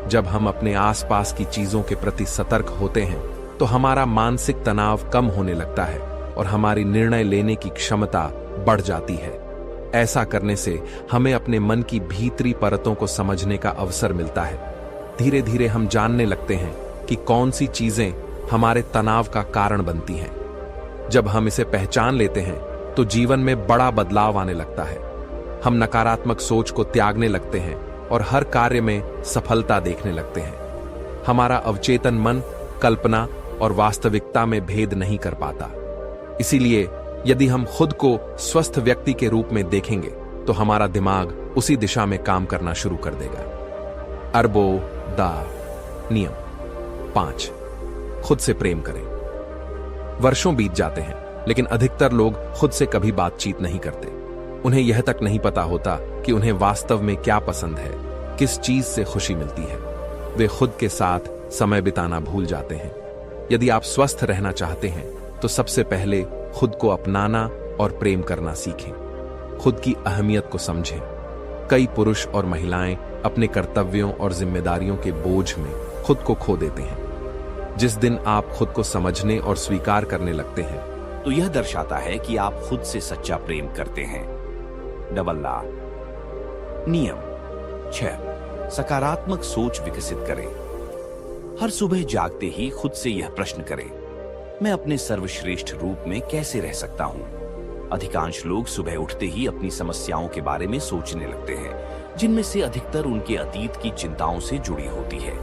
C: जब हम अपने आसपास की चीजों के प्रति सतर्क होते हैं, तो हमारा मानसिक तनाव कम होने लगता है और हमारी निर्णय लेने की क्षमता बढ़ जाती है। ऐसा करने से हमें अपने मन की भीतरी परतों को समझने का अवसर मिलता है। धीरे धीरे हम जानने लगते हैं कि कौन सी चीजें हमारे तनाव का कारण बनती हैं। जब हम इसे पहचान लेते हैं, तो जीवन में बड़ा बदलाव आने लगता है। हम नकारात्मक सोच को त्यागने लगते हैं और हर कार्य में सफलता देखने लगते हैं। हमारा अवचेतन मन कल्पना और वास्तविकता में भेद नहीं कर पाता। इसीलिए यदि हम खुद को स्वस्थ व्यक्ति के रूप में देखेंगे, तो हमारा दिमाग उसी दिशा में काम करना शुरू कर देगा। अरबो दा नियम 5, खुद से प्रेम करें। वर्षों बीत जाते हैं, लेकिन अधिकतर लोग खुद से कभी बातचीत नहीं करते। उन्हें यह तक नहीं पता होता कि उन्हें वास्तव में क्या पसंद है, किस चीज से खुशी मिलती है। वे खुद के साथ समय बिताना भूल जाते हैं। यदि आप स्वस्थ रहना चाहते हैं, तो सबसे पहले खुद को अपनाना और प्रेम करना सीखें। खुद की अहमियत को समझें। कई पुरुष और महिलाएं अपने कर्तव्यों और जिम्मेदारियों के बोझ में खुद को खो देते हैं। जिस दिन आप खुद को समझने और स्वीकार करने लगते हैं,
B: तो यह दर्शाता है कि आप खुद से सच्चा प्रेम करते हैं। डबल ला नियम 6, सकारात्मक सोच विकसित करें। हर सुबह जागते ही खुद से यह प्रश्न करें, मैं अपने सर्वश्रेष्ठ रूप में कैसे रह सकता हूं। अधिकांश लोग सुबह उठते ही अपनी समस्याओं के बारे में सोचने लगते हैं, जिनमें से अधिकतर उनके अतीत की चिंताओं से जुड़ी होती है।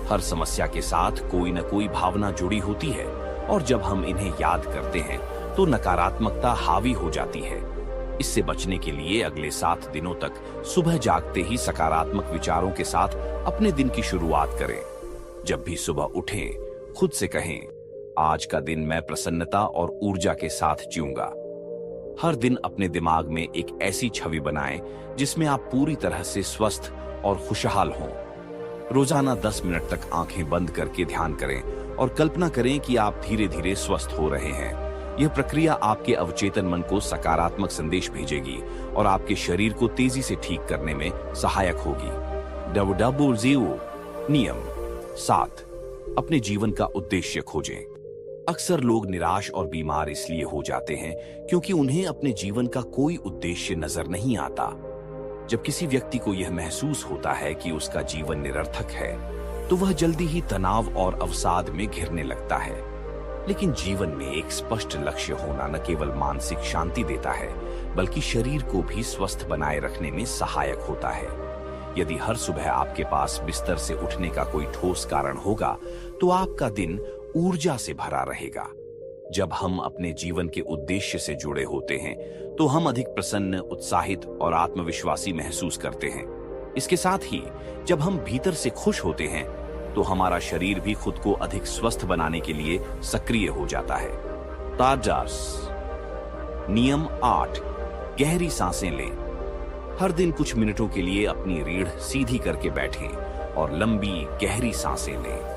B: हर समस्या के साथ कोई न कोई भावना जुड़ी होती है, और जब हम इन्हें याद करते हैं, तो नकारात्मकता हावी हो जाती है। इससे बचने के लिए अगले 7 दिनों तक सुबह जागते ही सकारात्मक विचारों के साथ अपने दिन की शुरुआत करें। जब भी सुबह उठें, खुद से कहें, आज का दिन मैं प्रसन्नता और ऊर्जा के साथ जीऊंगा। हर दिन अपने दिमाग में एक ऐसी छवि बनाएं जिसमें आप पूरी तरह से स्वस्थ और खुशहाल हों। रोजाना 10 मिनट तक आंखें बंद करके ध्यान करें और कल्पना करें कि आप धीरे धीरे स्वस्थ हो रहे हैं। यह प्रक्रिया आपके अवचेतन मन को सकारात्मक संदेश भेजेगी और आपके शरीर को तेजी से ठीक करने में सहायक होगी। नियम 7, अपने जीवन का उद्देश्य खोजें। अक्सर लोग निराश और बीमार इसलिए हो जाते हैं क्योंकि उन्हें अपने जीवन का कोई उद्देश्य नजर नहीं आता। जब किसी व्यक्ति को यह महसूस होता है कि उसका जीवन निरर्थक है, तो वह जल्दी ही तनाव और अवसाद में घिरने लगता है। लेकिन जीवन में एक स्पष्ट लक्ष्य होना न केवल मानसिक शांति देता है, बल्कि शरीर को भी स्वस्थ बनाए रखने में सहायक होता है। यदि हर सुबह आपके पास बिस्तर से उठने का कोई ठोस कारण होगा, तो आपका दिन ऊर्जा से भरा रहेगा। जब हम अपने जीवन के उद्देश्य से जुड़े होते हैं, तो हम अधिक प्रसन्न, उत्साहित और आत्मविश्वासी महसूस करते हैं। इसके साथ ही जब हम भीतर से खुश होते हैं, तो हमारा शरीर भी खुद को अधिक स्वस्थ बनाने के लिए सक्रिय हो जाता है। नियम 8, गहरी सांसें लें। हर दिन कुछ मिनटों के लिए अपनी रीढ़ सीधी करके बैठें और लंबी गहरी सांसें लें।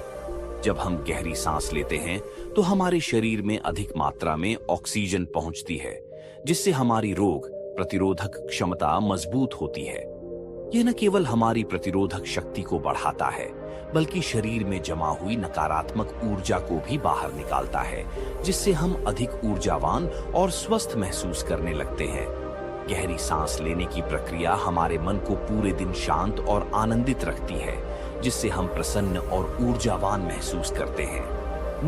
B: जब हम गहरी सांस लेते हैं, तो हमारे शरीर में अधिक मात्रा में ऑक्सीजन पहुंचती है, जिससे हमारी रोग प्रतिरोधक क्षमता मजबूत होती है। यह न केवल हमारी प्रतिरोधक शक्ति को बढ़ाता है, बल्कि शरीर में जमा हुई नकारात्मक ऊर्जा को भी बाहर निकालता है, जिससे हम अधिक ऊर्जावान और स्वस्थ महसूस करने लगते हैं। गहरी सांस लेने की प्रक्रिया हमारे मन को पूरे दिन शांत और आनंदित रखती है, जिससे हम प्रसन्न और ऊर्जावान महसूस करते हैं।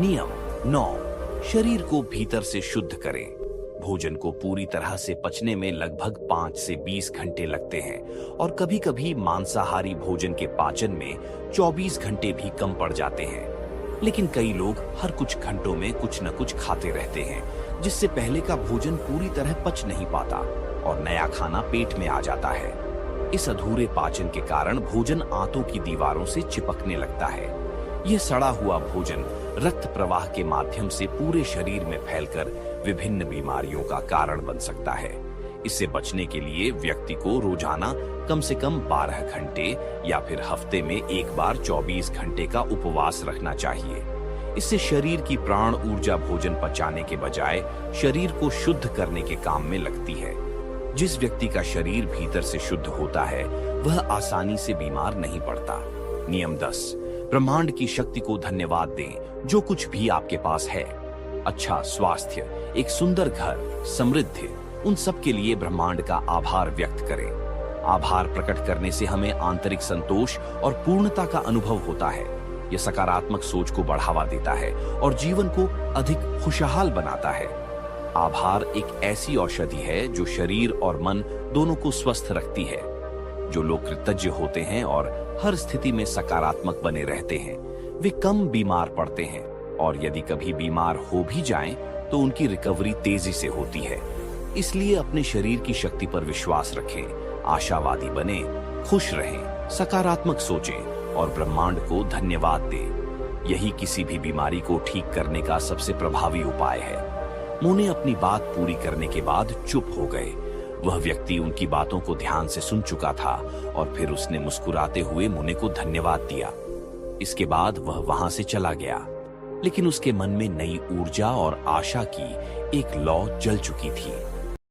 B: नियम 9, शरीर को भीतर से शुद्ध करें। भोजन को पूरी तरह से पचने में लगभग 5 से 20 घंटे लगते हैं और कभी-कभी मांसाहारी भोजन के पाचन में 24 घंटे भी कम पड़ जाते हैं। लेकिन कई लोग हर कुछ घंटों में कुछ न कुछ खाते रहते हैं, जिससे पहले का भोजन पूरी तरह पच नहीं पाता और नया खाना पेट में आ जाता है। इस अधूरे पाचन के कारण भोजन आंतों की दीवारों से चिपकने लगता है। यह सड़ा हुआ भोजन रक्त प्रवाह के माध्यम से पूरे शरीर में फैलकर विभिन्न बीमारियों का कारण बन सकता है। इससे बचने के लिए व्यक्ति को रोजाना कम से कम 12 घंटे या फिर हफ्ते में एक बार 24 घंटे का उपवास रखना चाहिए। इससे शरीर की प्राण ऊर्जा भोजन पचाने के बजाय शरीर को शुद्ध करने के काम में लगती है। जिस व्यक्ति का शरीर भीतर से शुद्ध होता है, वह आसानी से बीमार नहीं पड़ता। नियम 10, ब्रह्मांड की शक्ति को धन्यवाद दें जो कुछ भी आपके पास है। अच्छा स्वास्थ्य, एक सुंदर घर, समृद्धि, उन सब के लिए ब्रह्मांड का आभार व्यक्त करें। आभार प्रकट करने से हमें आंतरिक संतोष और पूर्णता का अनुभव होता है। यह सकारात्मक सोच को बढ़ावा देता है और जीवन को अधिक खुशहाल बनाता है। आभार एक ऐसी औषधि है जो शरीर और मन दोनों को स्वस्थ रखती है। जो लोग कृतज्ञ होते हैं और हर स्थिति में सकारात्मक बने रहते हैं, वे कम बीमार पड़ते हैं और यदि कभी बीमार हो भी जाएं, तो उनकी रिकवरी तेजी से होती है। इसलिए अपने शरीर की शक्ति पर विश्वास रखें, आशावादी बने, खुश रहें, सकारात्मक सोचें और ब्रह्मांड को धन्यवाद दें। यही किसी भी बीमारी को ठीक करने का सबसे प्रभावी उपाय है। मुने अपनी बात पूरी करने के बाद चुप हो गए। वह व्यक्ति उनकी बातों को ध्यान से सुन चुका था और फिर उसने मुस्कुराते हुए मुने को धन्यवाद दिया। इसके बाद वह वहां से चला गया, लेकिन उसके मन में नई ऊर्जा और आशा की एक लौ जल चुकी थी।